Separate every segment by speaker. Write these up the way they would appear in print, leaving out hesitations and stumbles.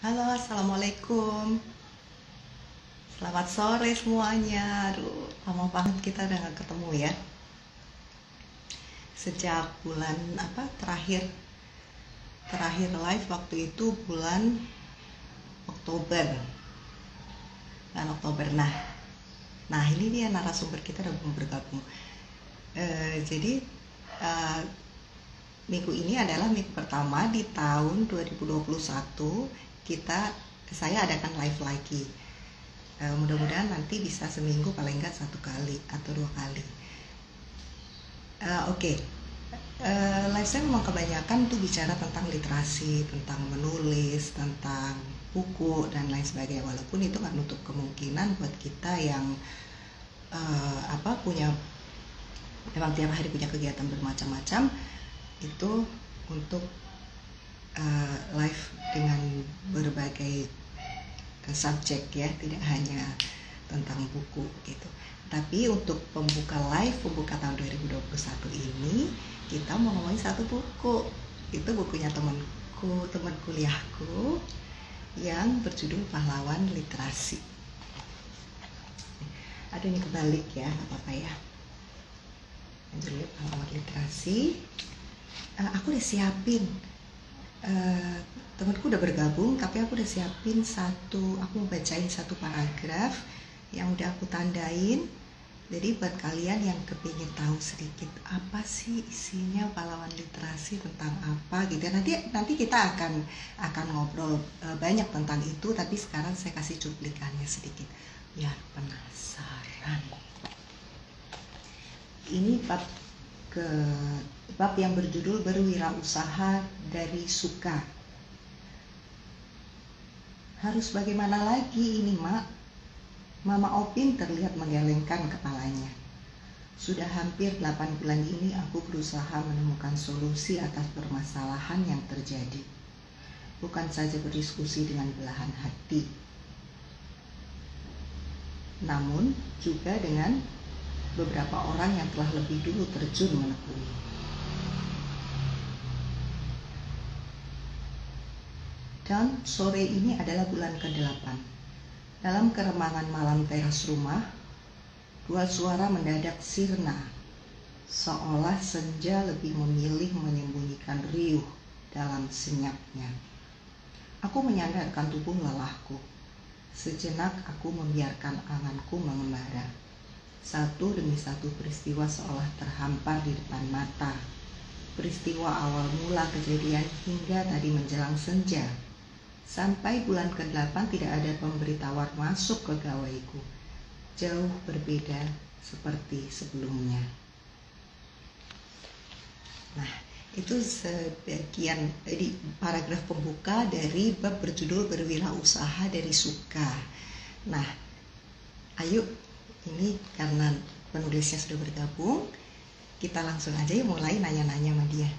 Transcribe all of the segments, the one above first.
Speaker 1: Halo, Assalamualaikum. Selamat sore semuanya. Aduh, lama banget kita udah gak ketemu ya. Sejak bulan apa terakhir terakhir live waktu itu bulan Oktober. Bulan Oktober. Nah ini dia narasumber kita udah bergabung. Jadi eh, minggu ini adalah minggu pertama di tahun 2021 saya adakan live lagi. Mudah-mudahan nanti bisa seminggu paling enggak 1 kali atau 2 kali. Oke. Live saya memang kebanyakan tuh bicara tentang literasi, tentang menulis, tentang buku dan lain sebagainya. Walaupun itu nggak nutup kemungkinan buat kita yang punya memang tiap hari punya kegiatan bermacam-macam itu untuk live dengan berbagai subjek ya, tidak hanya tentang buku gitu. Tapi untuk pembuka tahun 2021 ini kita mau ngomongin satu buku. Itu bukunya teman kuliahku yang berjudul Pahlawan Literasi. Aduh ini kebalik ya, nggak apa-apa ya. Judulnya Pahlawan Literasi. Aku udah siapin, temanku udah bergabung, tapi aku udah siapin aku mau bacain satu paragraf yang udah aku tandain. Jadi buat kalian yang kepingin tahu sedikit apa sih isinya Pahlawan Literasi, tentang apa gitu, nanti kita akan ngobrol banyak tentang itu, tapi sekarang saya kasih cuplikannya sedikit biar penasaran. Ini bab yang berjudul Berwirausaha dari Suka. Harus bagaimana lagi ini, Mak? Mama Opin terlihat menggelengkan kepalanya. Sudah hampir 8 bulan ini aku berusaha menemukan solusi atas permasalahan yang terjadi. Bukan saja berdiskusi dengan belahan hati, namun juga dengan beberapa orang yang telah lebih dulu terjun menekuni. Dan sore ini adalah bulan ke-8. Dalam keremangan malam teras rumah, dua suara mendadak sirna, seolah senja lebih memilih menyembunyikan riuh dalam senyapnya. Aku menyandarkan tubuh lelahku. Sejenak aku membiarkan anganku mengembara. Satu demi satu peristiwa seolah terhampar di depan mata. Peristiwa awal mula kejadian hingga tadi menjelang senja. Sampai bulan ke-8 tidak ada pemberitahuan masuk ke gawaiku. Jauh berbeda seperti sebelumnya. Nah, itu sebagian di paragraf pembuka dari bab berjudul Berwirausaha dari Suka. Nah, ayo, ini karena penulisnya sudah bergabung, kita langsung aja mulai nanya-nanya sama dia.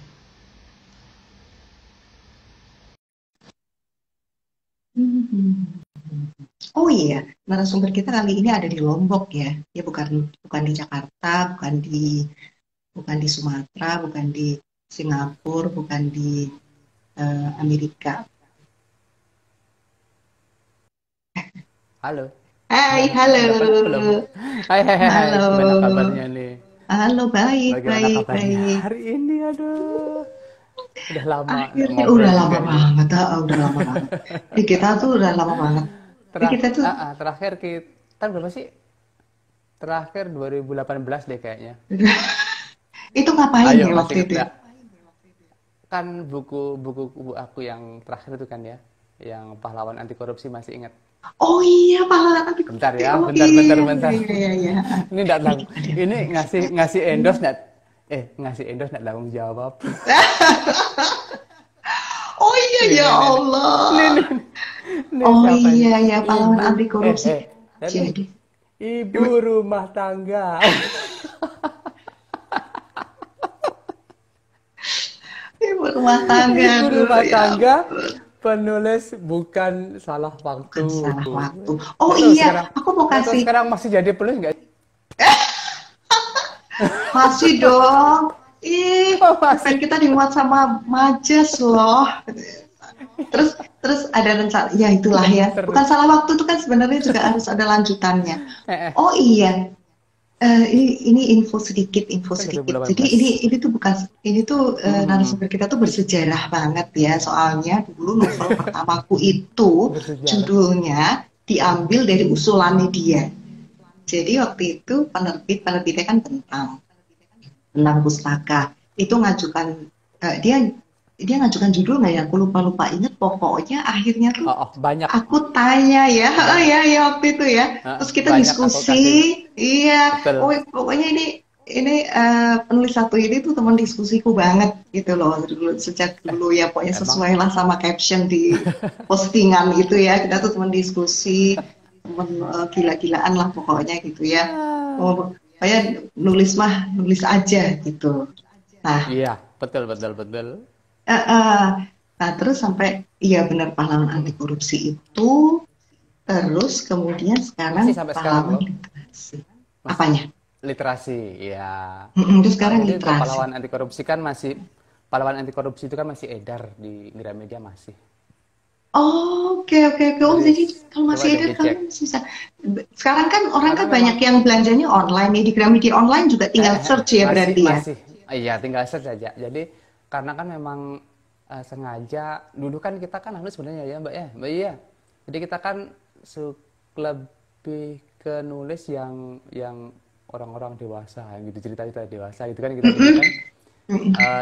Speaker 1: Oh iya, narasumber kita kali ini ada di Lombok ya. Dia bukan di Jakarta, bukan di Sumatera, bukan di Singapura, bukan di Amerika.
Speaker 2: Halo.
Speaker 1: Hai, halo.
Speaker 2: Udah kenal belum? Hai, hai, hai, hai.
Speaker 1: Halo.
Speaker 2: Gimana kabarnya nih?
Speaker 1: Halo, baik,
Speaker 2: Bagaimana
Speaker 1: baik,
Speaker 2: kabarnya
Speaker 1: baik.
Speaker 2: hari ini? Aduh, udah lama nggak
Speaker 1: Akhirnya
Speaker 2: ngobrol
Speaker 1: udah lama
Speaker 2: juga nih.
Speaker 1: banget, udah lama banget. Jadi kita tuh udah lama banget. Jadi kita tuh
Speaker 2: Terakhir kita berapa sih? Terakhir 2018 deh kayaknya.
Speaker 1: itu ngapain
Speaker 2: Ayo,
Speaker 1: ya
Speaker 2: masih
Speaker 1: waktu
Speaker 2: inget
Speaker 1: itu?
Speaker 2: nggak? Kan buku aku yang terakhir itu kan ya, yang pahlawan anti korupsi masih ingat.
Speaker 1: Oh iya, pahlawan anti
Speaker 2: Bentar
Speaker 1: korupsi.
Speaker 2: ya,
Speaker 1: Oh
Speaker 2: bentar, bentar,
Speaker 1: iya, iya,
Speaker 2: bentar.
Speaker 1: iya, iya, iya.
Speaker 2: Ini enggak
Speaker 1: Ini
Speaker 2: tahu.
Speaker 1: gimana?
Speaker 2: Ini ngasih endorse enggak? Ngasih endorse enggak tanggung jawab.
Speaker 1: Oh iya,
Speaker 2: Nih,
Speaker 1: ya
Speaker 2: nih, nih, nih. Nih,
Speaker 1: Allah.
Speaker 2: nih, nih
Speaker 1: Oh
Speaker 2: siapa ini?
Speaker 1: iya, ya pahlawan
Speaker 2: Ibu,
Speaker 1: anti korupsi.
Speaker 2: tapi
Speaker 1: Jadi,
Speaker 2: ibu rumah tangga.
Speaker 1: ibu rumah tangga
Speaker 2: Ibu
Speaker 1: dulu
Speaker 2: rumah
Speaker 1: ya
Speaker 2: tangga,
Speaker 1: ampun.
Speaker 2: penulis bukan salah waktu.
Speaker 1: Bukan salah waktu. Oh
Speaker 2: Nggak tahu
Speaker 1: iya,
Speaker 2: sekarang,
Speaker 1: aku mau
Speaker 2: nggak tahu
Speaker 1: kasih.
Speaker 2: sekarang masih jadi penulis nggak?
Speaker 1: Masih dong. Ih,
Speaker 2: Oh,
Speaker 1: pulpen
Speaker 2: masih.
Speaker 1: kita dimuat sama Majas loh. Terus terus ada rencana, ya itulah ya.
Speaker 2: Seru.
Speaker 1: Bukan salah waktu itu kan sebenarnya juga harus ada lanjutannya.
Speaker 2: Eh,
Speaker 1: Oh iya, ini info
Speaker 2: kan
Speaker 1: sedikit. Jadi
Speaker 2: 2018.
Speaker 1: ini tuh bukan, ini tuh
Speaker 2: Mhm.
Speaker 1: narasumber kita tuh bersejarah banget ya. Soalnya dulu novel pertamaku itu
Speaker 2: Bersejarah.
Speaker 1: judulnya diambil dari usulannya dia. Jadi waktu itu penerbitnya kan tentang pustaka. Itu ngajukan, dia dia ngajukan judul nggak ya? Aku lupa lupa inget. Pokoknya akhirnya tuh
Speaker 2: Oh, oh, banyak,
Speaker 1: aku tanya ya,
Speaker 2: banyak.
Speaker 1: ya waktu itu ya. Terus kita
Speaker 2: Banyak aku
Speaker 1: diskusi,
Speaker 2: kasih.
Speaker 1: iya. Oh,
Speaker 2: Betul.
Speaker 1: pokoknya ini penulis satu ini tuh teman diskusiku banget gitu loh. Sejak
Speaker 2: Eh,
Speaker 1: dulu ya, pokoknya
Speaker 2: emang
Speaker 1: sesuai lah sama caption di postingan itu ya. Kita tuh teman diskusi, teman gila-gilaan lah pokoknya gitu ya.
Speaker 2: ah,
Speaker 1: Oh, kayak nulis aja gitu. Nah,
Speaker 2: iya, betul, betul, betul.
Speaker 1: eh, eh. Nah, terus sampai iya benar pahlawan anti korupsi itu. Terus kemudian sekarang
Speaker 2: Masih sampai sekarang
Speaker 1: pahlawan
Speaker 2: loh.
Speaker 1: literasi.
Speaker 2: Masih
Speaker 1: Apanya?
Speaker 2: literasi, ya.
Speaker 1: Terus sekarang
Speaker 2: Jadi untuk
Speaker 1: literasi.
Speaker 2: pahlawan anti korupsi kan masih, pahlawan anti korupsi itu kan masih edar di Gramedia masih.
Speaker 1: Oh, oke oke oke. Oh,
Speaker 2: Jadi
Speaker 1: jadi kalau
Speaker 2: coba
Speaker 1: masih
Speaker 2: deh
Speaker 1: ada kamu
Speaker 2: dicek.
Speaker 1: masih bisa. Sekarang kan orang
Speaker 2: Karena
Speaker 1: kan
Speaker 2: memang
Speaker 1: banyak yang belanjanya online nih, di Gramedia online juga tinggal search ya
Speaker 2: masih
Speaker 1: berarti ya.
Speaker 2: masih iya tinggal search saja. Jadi karena kan memang sengaja dulu kan kita kan anu sebenarnya ya Mbak ya, Mbak iya. Jadi kita kan lebih ke nulis yang orang-orang dewasa gitu cerita-cerita dewasa gitu kan kita dulu kan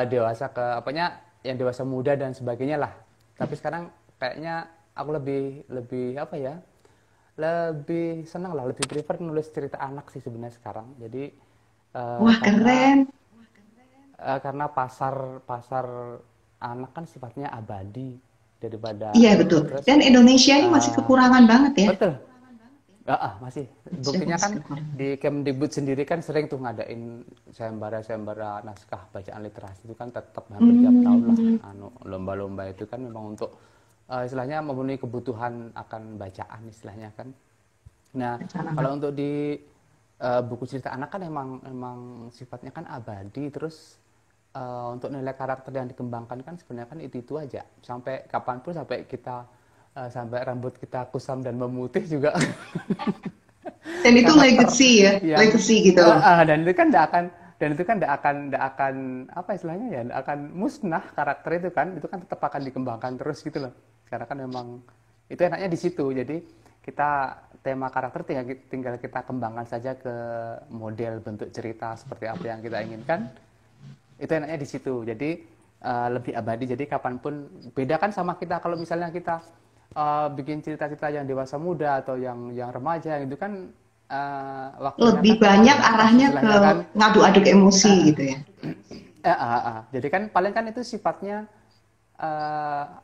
Speaker 2: dewasa ke apanya yang dewasa muda dan sebagainya lah. Tapi sekarang kayaknya aku lebih lebih apa ya? Lebih senang lah, lebih prefer nulis cerita anak sih sebenarnya sekarang. Jadi
Speaker 1: Wah,
Speaker 2: karena
Speaker 1: keren.
Speaker 2: karena pasar pasar anak kan sifatnya abadi daripada
Speaker 1: Iya,
Speaker 2: anu
Speaker 1: betul.
Speaker 2: terus
Speaker 1: Dan Indonesia ini masih
Speaker 2: eh,
Speaker 1: kekurangan banget ya.
Speaker 2: betul. Masih
Speaker 1: Indonesia
Speaker 2: buktinya
Speaker 1: masih
Speaker 2: kan
Speaker 1: kekurangan.
Speaker 2: di Kemdikbud sendiri kan sering tuh ngadain sayembara-sayembara naskah bacaan literasi itu kan tetap hampir tiap tahun lah
Speaker 1: Hmm,
Speaker 2: anu lomba-lomba itu kan memang untuk istilahnya memenuhi kebutuhan akan bacaan istilahnya kan. Nah,
Speaker 1: rencana.
Speaker 2: kalau untuk di buku cerita anak kan emang sifatnya kan abadi terus untuk nilai karakter yang dikembangkan kan sebenarnya kan itu aja sampai kapanpun sampai kita sampai rambut kita kusam dan memutih juga
Speaker 1: Dan itu
Speaker 2: karakter
Speaker 1: legacy ya,
Speaker 2: yang
Speaker 1: legacy gitu loh.
Speaker 2: dan itu kan tidak akan apa istilahnya ya tidak akan musnah karakter itu kan tetap akan dikembangkan terus gitu loh karena kan memang itu enaknya di situ jadi kita tema karakter tinggal kita kembangkan saja ke model bentuk cerita seperti apa yang kita inginkan itu enaknya di situ jadi lebih abadi jadi kapanpun beda kan sama kita kalau misalnya kita bikin cerita-cerita yang dewasa muda atau yang remaja itu kan waktunya
Speaker 1: Lebih
Speaker 2: kan
Speaker 1: banyak
Speaker 2: terbatas
Speaker 1: arahnya ke
Speaker 2: istilahnya kan
Speaker 1: ngadu-aduk emosi gitu ya.
Speaker 2: jadi kan paling kan itu sifatnya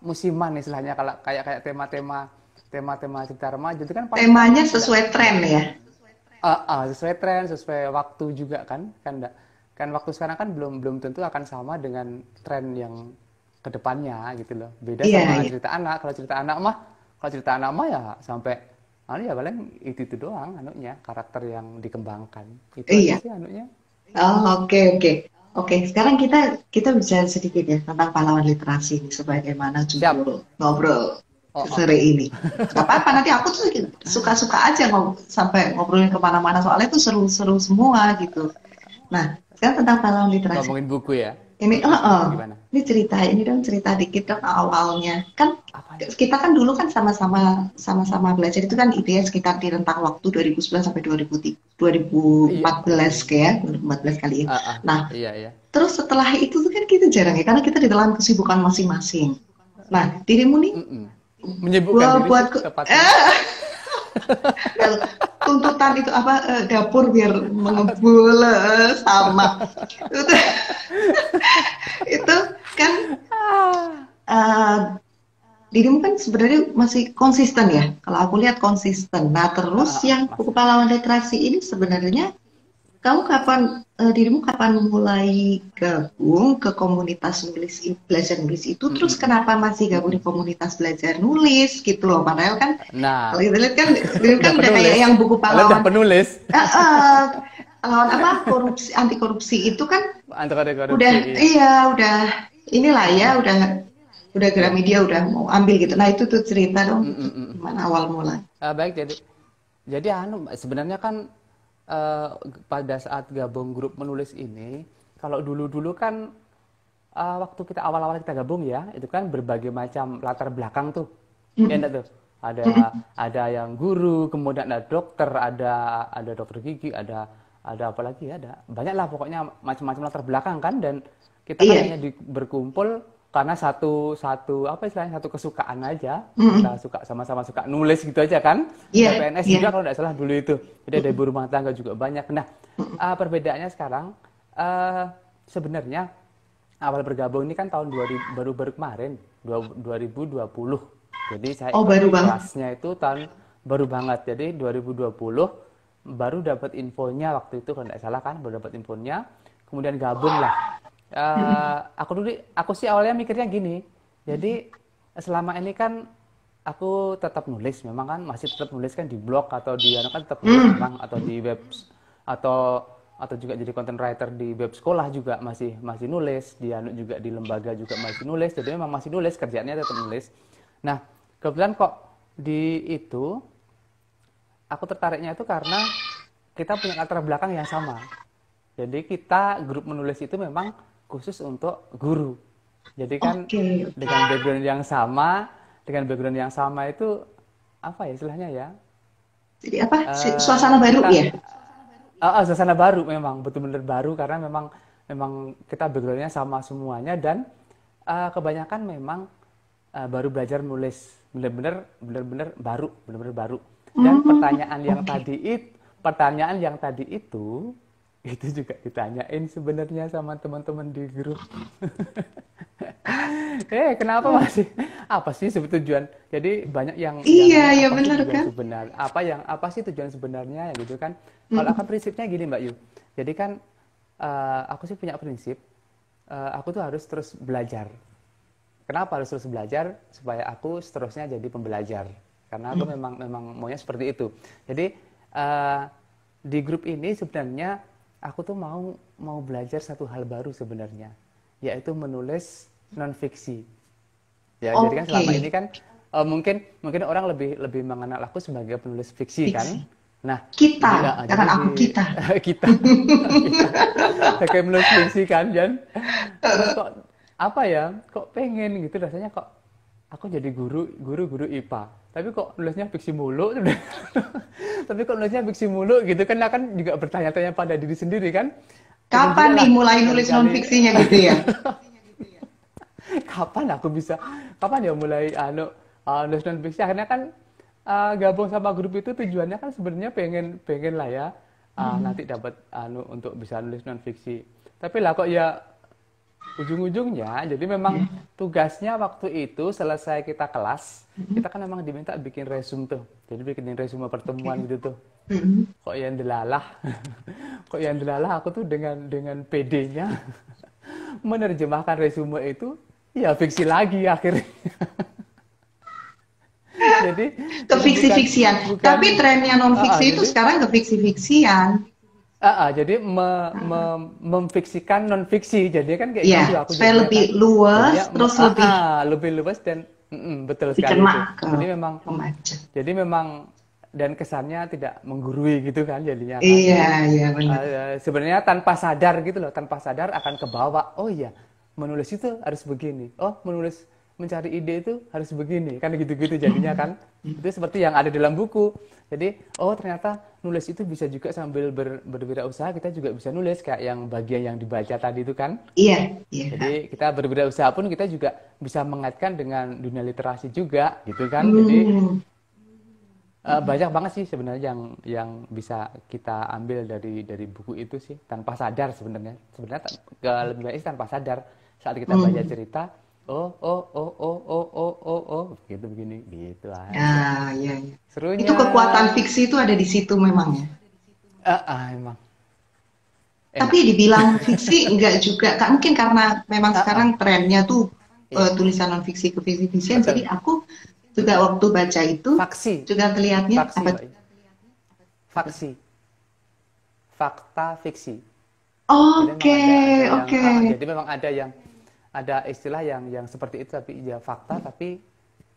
Speaker 2: musiman istilahnya kalau kayak tema-tema cerita remaja itu kan paling kan
Speaker 1: Temanya
Speaker 2: tidak
Speaker 1: sesuai tren
Speaker 2: tidak
Speaker 1: ya.
Speaker 2: sesuai tren sesuai waktu juga kan enggak kan waktu sekarang kan belum belum tentu akan sama dengan tren yang kedepannya gitu loh beda
Speaker 1: Iya,
Speaker 2: sama
Speaker 1: iya.
Speaker 2: cerita anak kalau cerita anak mah ya sampai anu ya paling itu doang anunya karakter yang dikembangkan itu aja
Speaker 1: Iya.
Speaker 2: sih anunya.
Speaker 1: Oh, oke, oke. Oke, sekarang kita bicara sedikit ya tentang pahlawan literasi ini, sebagaimana
Speaker 2: Siap.
Speaker 1: judul ngobrol
Speaker 2: Oh, oh.
Speaker 1: sore ini. Gak apa-apa, nanti aku tuh suka-suka aja sampai ngobrolin kemana-mana, soalnya itu seru-seru semua gitu. Nah, sekarang tentang pahlawan literasi.
Speaker 2: Ngomongin buku ya.
Speaker 1: Ini,
Speaker 2: Gimana
Speaker 1: ini dong cerita dikit dong awalnya. Kan
Speaker 2: apanya.
Speaker 1: kita kan dulu kan sama-sama belajar itu kan ideanya sekitar di rentang waktu 2009 sampai 2014
Speaker 2: Iya.
Speaker 1: kayak 2014 kali ya. Nah,
Speaker 2: Iya, iya.
Speaker 1: terus setelah itu tuh kan kita jarang ya, karena kita di dalam kesibukan masing-masing. Nah, dirimu nih,
Speaker 2: Mm-mm. Menyibukkan diri sih
Speaker 1: buat
Speaker 2: tepatnya.
Speaker 1: tuntutan itu apa, dapur biar mengebul, sama. Itu, itu kan eh, dirimu kan sebenarnya masih konsisten ya. Kalau aku lihat konsisten. Nah, terus yang buku
Speaker 2: Masih.
Speaker 1: pahlawan literasi ini sebenarnya kamu dirimu kapan mulai gabung ke komunitas belajar nulis itu? Terus
Speaker 2: Mm-mm.
Speaker 1: kenapa masih gabung di
Speaker 2: Mm-mm.
Speaker 1: komunitas belajar nulis gitu loh? Padahal kan
Speaker 2: Nah,
Speaker 1: kalau kita lihat kan, dirimu kan
Speaker 2: udah
Speaker 1: udah kayak
Speaker 2: penulis.
Speaker 1: yang buku
Speaker 2: Kalian udah
Speaker 1: pahlawan,
Speaker 2: penulis.
Speaker 1: eh, eh, pahlawan apa, anti korupsi itu kan
Speaker 2: Anti korupsi,
Speaker 1: udah,
Speaker 2: iya.
Speaker 1: iya udah inilah ya, udah udah
Speaker 2: Ya.
Speaker 1: Gramedia udah mau ambil gitu. Nah itu tuh cerita
Speaker 2: Mm,
Speaker 1: dong,
Speaker 2: mm,
Speaker 1: itu
Speaker 2: mm, mm.
Speaker 1: gimana awal mulai?
Speaker 2: Baik, jadi sebenarnya kan eh, pada saat gabung grup menulis ini, kalau dulu-dulu kan waktu kita awal-awal kita gabung ya, itu kan berbagai macam latar belakang tuh. Ya
Speaker 1: Mm,
Speaker 2: enggak tuh?
Speaker 1: mm,
Speaker 2: Ada yang guru, kemudian ada dokter, ada dokter gigi, ada apa lagi ya? Ada banyak lah pokoknya macam-macam latar belakang kan, dan kita kan hanya
Speaker 1: iya.
Speaker 2: berkumpul karena satu satu apa istilahnya, satu kesukaan aja. Kita
Speaker 1: Mm,
Speaker 2: suka sama-sama suka nulis gitu aja kan.
Speaker 1: iya,
Speaker 2: Ada PNS
Speaker 1: iya.
Speaker 2: juga kalau tidak salah dulu itu. Jadi ada ibu rumah tangga juga banyak. Nah,
Speaker 1: Mm,
Speaker 2: perbedaannya sekarang sebenarnya awal bergabung ini kan tahun 2000, baru-baru kemarin 2020. Jadi saya
Speaker 1: oh
Speaker 2: ikut
Speaker 1: baru banget.
Speaker 2: kelasnya itu tahun baru banget. Jadi 2020 baru dapat infonya waktu itu kalau tidak salah kan, baru dapat infonya. Kemudian gabung lah. Aku sih awalnya mikirnya gini. Jadi selama ini kan aku tetap nulis, memang kan masih tetap nulis kan di blog atau di kan tetap nulis
Speaker 1: Mm,
Speaker 2: memang, atau di web, atau juga jadi content writer di web sekolah juga masih masih nulis, di juga di lembaga juga masih nulis. Jadi memang masih nulis, kerjaannya tetap nulis. Nah, kebetulan kok di itu aku tertariknya itu karena kita punya latar belakang yang sama. Jadi kita grup menulis itu memang khusus untuk guru. Jadi kan
Speaker 1: oke, oke.
Speaker 2: dengan background yang sama itu apa ya istilahnya ya?
Speaker 1: Jadi apa? Suasana baru
Speaker 2: Kita
Speaker 1: ya?
Speaker 2: suasana baru, memang betul-benar baru karena memang memang kita backgroundnya sama semuanya, dan kebanyakan memang baru belajar nulis, benar-benar baru. Dan
Speaker 1: Hmm, oke.
Speaker 2: pertanyaan yang tadi itu juga ditanyain sebenarnya sama teman-teman di grup. Kenapa masih? Apa sih tujuan? Jadi banyak yang
Speaker 1: Iya,
Speaker 2: nanya
Speaker 1: ya
Speaker 2: apa sih
Speaker 1: benar
Speaker 2: tujuan
Speaker 1: kan?
Speaker 2: sebenar? Apa sih tujuan sebenarnya ya gitu kan? Kalau
Speaker 1: Mm,
Speaker 2: akan prinsipnya gini Mbak Yu. Jadi kan aku sih punya prinsip, aku tuh harus terus belajar. Kenapa harus terus belajar? Supaya aku seterusnya jadi pembelajar. Karena aku
Speaker 1: mm.
Speaker 2: memang memang maunya seperti itu. Jadi eh, di grup ini sebenarnya aku tuh mau belajar satu hal baru sebenarnya, yaitu menulis non fiksi. Ya, jadi kan
Speaker 1: Oke,
Speaker 2: selama ini kan mungkin mungkin orang lebih lebih mengenal aku sebagai penulis fiksi kan.
Speaker 1: fiksi.
Speaker 2: Nah,
Speaker 1: Kita,
Speaker 2: jadi
Speaker 1: jangan
Speaker 2: di
Speaker 1: aku kita.
Speaker 2: kita kita kayak penulis fiksi kan, Jan. Terus kok apa ya? Kok pengen gitu rasanya, kok aku jadi guru IPA. Tapi kok nulisnya fiksi mulu. Tapi kok nulisnya fiksi mulu gitu kan, akan juga bertanya-tanya pada diri sendiri kan. Pengen
Speaker 1: Kapan
Speaker 2: juga
Speaker 1: nih
Speaker 2: lah
Speaker 1: mulai nulis non
Speaker 2: kali-kali.
Speaker 1: fiksinya gitu ya?
Speaker 2: kapan aku bisa kapan ya mulai nulis non fiksi. Akhirnya kan gabung sama grup itu tujuannya kan sebenarnya pengen pengen lah ya,
Speaker 1: Mm,
Speaker 2: nanti dapat untuk bisa nulis non fiksi. Tapi lah kok ya ujung-ujungnya jadi memang
Speaker 1: mm,
Speaker 2: tugasnya waktu itu selesai kita kelas,
Speaker 1: mm.
Speaker 2: kita kan memang diminta bikin resume tuh, jadi bikinin resume pertemuan
Speaker 1: Oke.
Speaker 2: gitu tuh.
Speaker 1: Mm.
Speaker 2: Kok yang delalah kok yang delalah aku tuh dengan PD-nya menerjemahkan resume itu ya fiksi lagi akhirnya. jadi
Speaker 1: Ke
Speaker 2: jadi bukan
Speaker 1: fiksi-fiksian.
Speaker 2: bukan
Speaker 1: Tapi trennya non fiksi itu
Speaker 2: jadi
Speaker 1: sekarang ke fiksi-fiksian.
Speaker 2: jadi memfiksikan non fiksi, jadi kan kayak
Speaker 1: Ya,
Speaker 2: gitu aku
Speaker 1: supaya
Speaker 2: jadinya
Speaker 1: lebih
Speaker 2: kan.
Speaker 1: luas,
Speaker 2: Jadinya
Speaker 1: terus lebih
Speaker 2: lebih luas dan betul sekali
Speaker 1: dikena
Speaker 2: itu.
Speaker 1: ke
Speaker 2: Jadi memang
Speaker 1: remaja.
Speaker 2: dan kesannya tidak menggurui gitu kan jadinya kan.
Speaker 1: Iya, iya benar.
Speaker 2: Sebenarnya tanpa sadar gitu loh, tanpa sadar akan kebawa. Oh iya, menulis itu harus begini. Oh, mencari ide itu harus begini. Kan gitu-gitu jadinya kan. Itu seperti yang ada dalam buku. Jadi, oh ternyata nulis itu bisa juga sambil berwirausaha, kita juga bisa nulis kayak yang bagian yang dibaca tadi itu kan.
Speaker 1: Iya, iya.
Speaker 2: Jadi kita berwirausaha pun kita juga bisa mengaitkan dengan dunia literasi juga gitu kan. Jadi
Speaker 1: Hmm.
Speaker 2: banyak banget sih sebenarnya yang bisa kita ambil dari buku itu sih, tanpa sadar sebenarnya. Sebenarnya lebih baik tanpa sadar saat kita baca
Speaker 1: Hmm.
Speaker 2: cerita. Oh, gitu begini, gitu aja.
Speaker 1: Ah, iya, iya. Itu
Speaker 2: Serunya,
Speaker 1: kekuatan fiksi itu ada di situ memang ya.
Speaker 2: emang enak.
Speaker 1: Tapi dibilang fiksi enggak juga. Kak, mungkin karena memang
Speaker 2: Ah,
Speaker 1: sekarang trennya tuh
Speaker 2: iya,
Speaker 1: tulisan non fiksi ke fiksi-fiksian. Jadi
Speaker 2: betul.
Speaker 1: aku juga waktu baca itu
Speaker 2: Faksi,
Speaker 1: juga terlihatnya
Speaker 2: faksi
Speaker 1: apa?
Speaker 2: Mbak. Faksi, fakta fiksi. Jadi memang
Speaker 1: Oke,
Speaker 2: ada yang
Speaker 1: oke.
Speaker 2: jadi memang ada yang ada istilah yang seperti itu tapi ya fakta tapi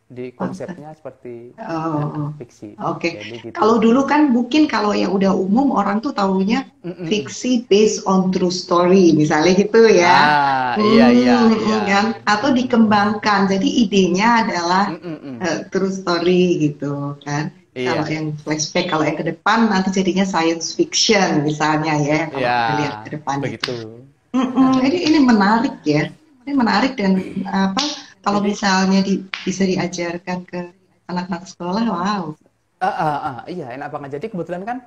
Speaker 2: di konsepnya seperti
Speaker 1: Oh,
Speaker 2: fiksi.
Speaker 1: oke.
Speaker 2: Jadi gitu.
Speaker 1: Kalau dulu kan mungkin kalau yang udah umum orang tuh taunya
Speaker 2: Mm-mm.
Speaker 1: fiksi based on true story, misalnya gitu ya.
Speaker 2: Iya iya iya.
Speaker 1: Kan? Atau dikembangkan. Jadi idenya adalah
Speaker 2: Mm-mm.
Speaker 1: true story gitu kan. Kalau
Speaker 2: Iya
Speaker 1: yang flashback, kalau yang ke depan nanti jadinya science fiction misalnya ya.
Speaker 2: iya
Speaker 1: Kalau kita lihat ke depan
Speaker 2: begitu.
Speaker 1: itu. Ini menarik ya. Ini menarik dan apa? Kalau
Speaker 2: Jadi
Speaker 1: misalnya bisa diajarkan ke anak-anak sekolah, wow.
Speaker 2: iya enak banget. Jadi kebetulan kan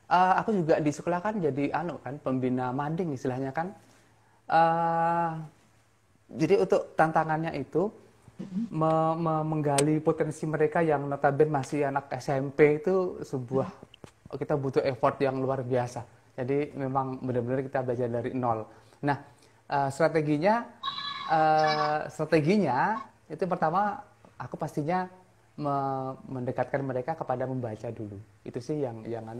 Speaker 2: aku juga di sekolah kan jadi kan pembina mading istilahnya kan. Eh, jadi untuk tantangannya itu menggali potensi mereka yang notabene masih anak SMP itu sebuah kita butuh effort yang luar biasa. Jadi memang benar-benar kita belajar dari nol. Nah, strateginya itu pertama aku pastinya mendekatkan mereka kepada membaca dulu. Itu sih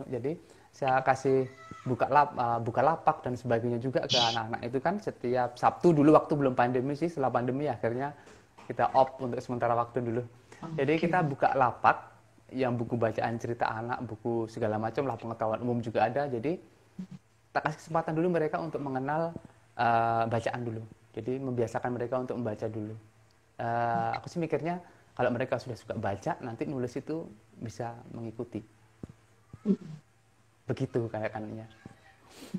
Speaker 2: jadi saya kasih buka lapak dan sebagainya juga ke anak-anak itu kan setiap Sabtu dulu waktu belum pandemi sih, setelah pandemi akhirnya kita off untuk sementara waktu dulu. Jadi
Speaker 1: Oke.
Speaker 2: kita buka lapak yang buku bacaan cerita anak, buku segala macam lah, pengetahuan umum juga ada. Jadi tak kasih kesempatan dulu mereka untuk mengenal bacaan dulu. Jadi membiasakan mereka untuk membaca dulu. Aku sih mikirnya kalau mereka sudah suka baca, nanti nulis itu bisa mengikuti. Begitu kayaknya.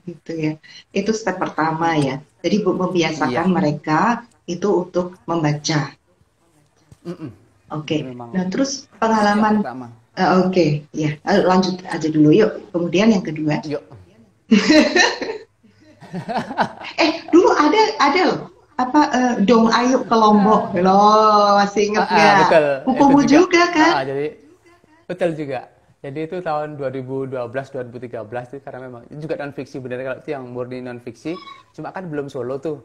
Speaker 1: Gitu ya. Itu step pertama ya. Jadi
Speaker 2: Iya.
Speaker 1: membiasakan mereka itu untuk membaca.
Speaker 2: Mm-mm.
Speaker 1: Oke.
Speaker 2: Jadi memang
Speaker 1: Nah, terus
Speaker 2: itu yang
Speaker 1: pengalaman
Speaker 2: pertama.
Speaker 1: oke, ya. Lanjut aja dulu yuk. Kemudian yang kedua.
Speaker 2: Yuk.
Speaker 1: Dulu ada loh apa Dong Ayu ke Lombok. Loh, masih inget nggak?
Speaker 2: Betul, itu
Speaker 1: Pupumu
Speaker 2: juga.
Speaker 1: juga kan?
Speaker 2: Jadi betul juga. Jadi itu tahun 2012 2013 itu karena memang itu juga non fiksi benar kalau itu yang murni non fiksi. Cuma kan belum solo tuh.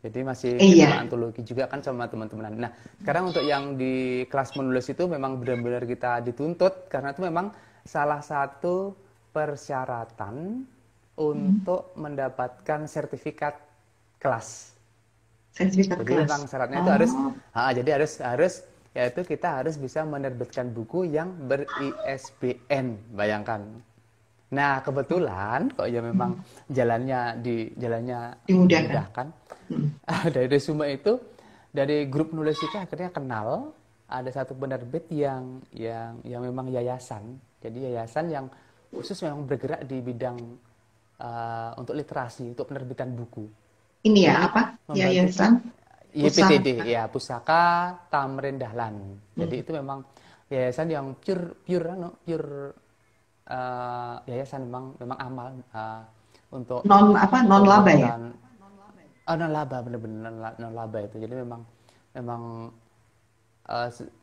Speaker 2: Jadi masih kita
Speaker 1: Iya.
Speaker 2: antologi juga kan sama teman-teman. Nah, sekarang untuk yang di kelas menulis itu memang benar-benar kita dituntut karena itu memang salah satu persyaratan untuk mendapatkan sertifikat kelas.
Speaker 1: Sertifikat
Speaker 2: Jadi
Speaker 1: kelas.
Speaker 2: memang syaratnya itu harus,
Speaker 1: Oh,
Speaker 2: jadi harus yaitu kita harus bisa menerbitkan buku yang ber-ISBN, bayangkan. Nah kebetulan kok ya memang jalannya
Speaker 1: dimudahkan.
Speaker 2: dimudahkan. Dari resume itu, dari grup nulis itu akhirnya kenal ada satu penerbit yang memang yayasan. Jadi yayasan yang khusus memang bergerak di bidang untuk literasi, untuk penerbitan buku.
Speaker 1: Ini ya
Speaker 2: Jadi
Speaker 1: apa?
Speaker 2: membantu
Speaker 1: Yayasan
Speaker 2: YPTD
Speaker 1: Usaha.
Speaker 2: ya Pusaka Tamrin Dahlan. Jadi itu memang yayasan yang pure yayasan memang amal untuk
Speaker 1: Non laba ya.
Speaker 2: memberikan non laba benar-benar non laba itu. Jadi memang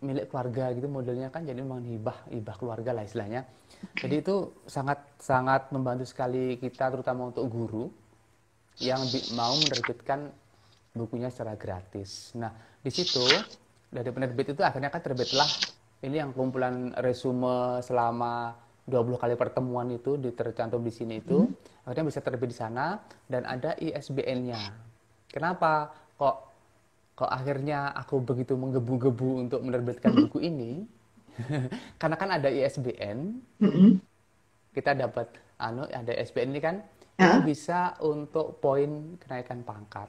Speaker 2: milik keluarga gitu modelnya kan, jadi memang hibah keluarga lah istilahnya. Jadi
Speaker 1: Oke.
Speaker 2: itu sangat sangat membantu sekali kita terutama untuk guru yang mau menerbitkan bukunya secara gratis. Nah, di situ dari penerbit itu akhirnya kan terbitlah ini yang kumpulan resume selama 20 kali pertemuan itu tercantum di sini itu. Akhirnya bisa terbit di sana dan ada ISBN-nya. Kenapa kok akhirnya aku begitu menggebu-gebu untuk menerbitkan buku ini? Karena kan ada ISBN,
Speaker 1: Mm-mm.
Speaker 2: kita dapat ada ISBN ini kan itu
Speaker 1: Ya.
Speaker 2: bisa untuk poin kenaikan pangkat.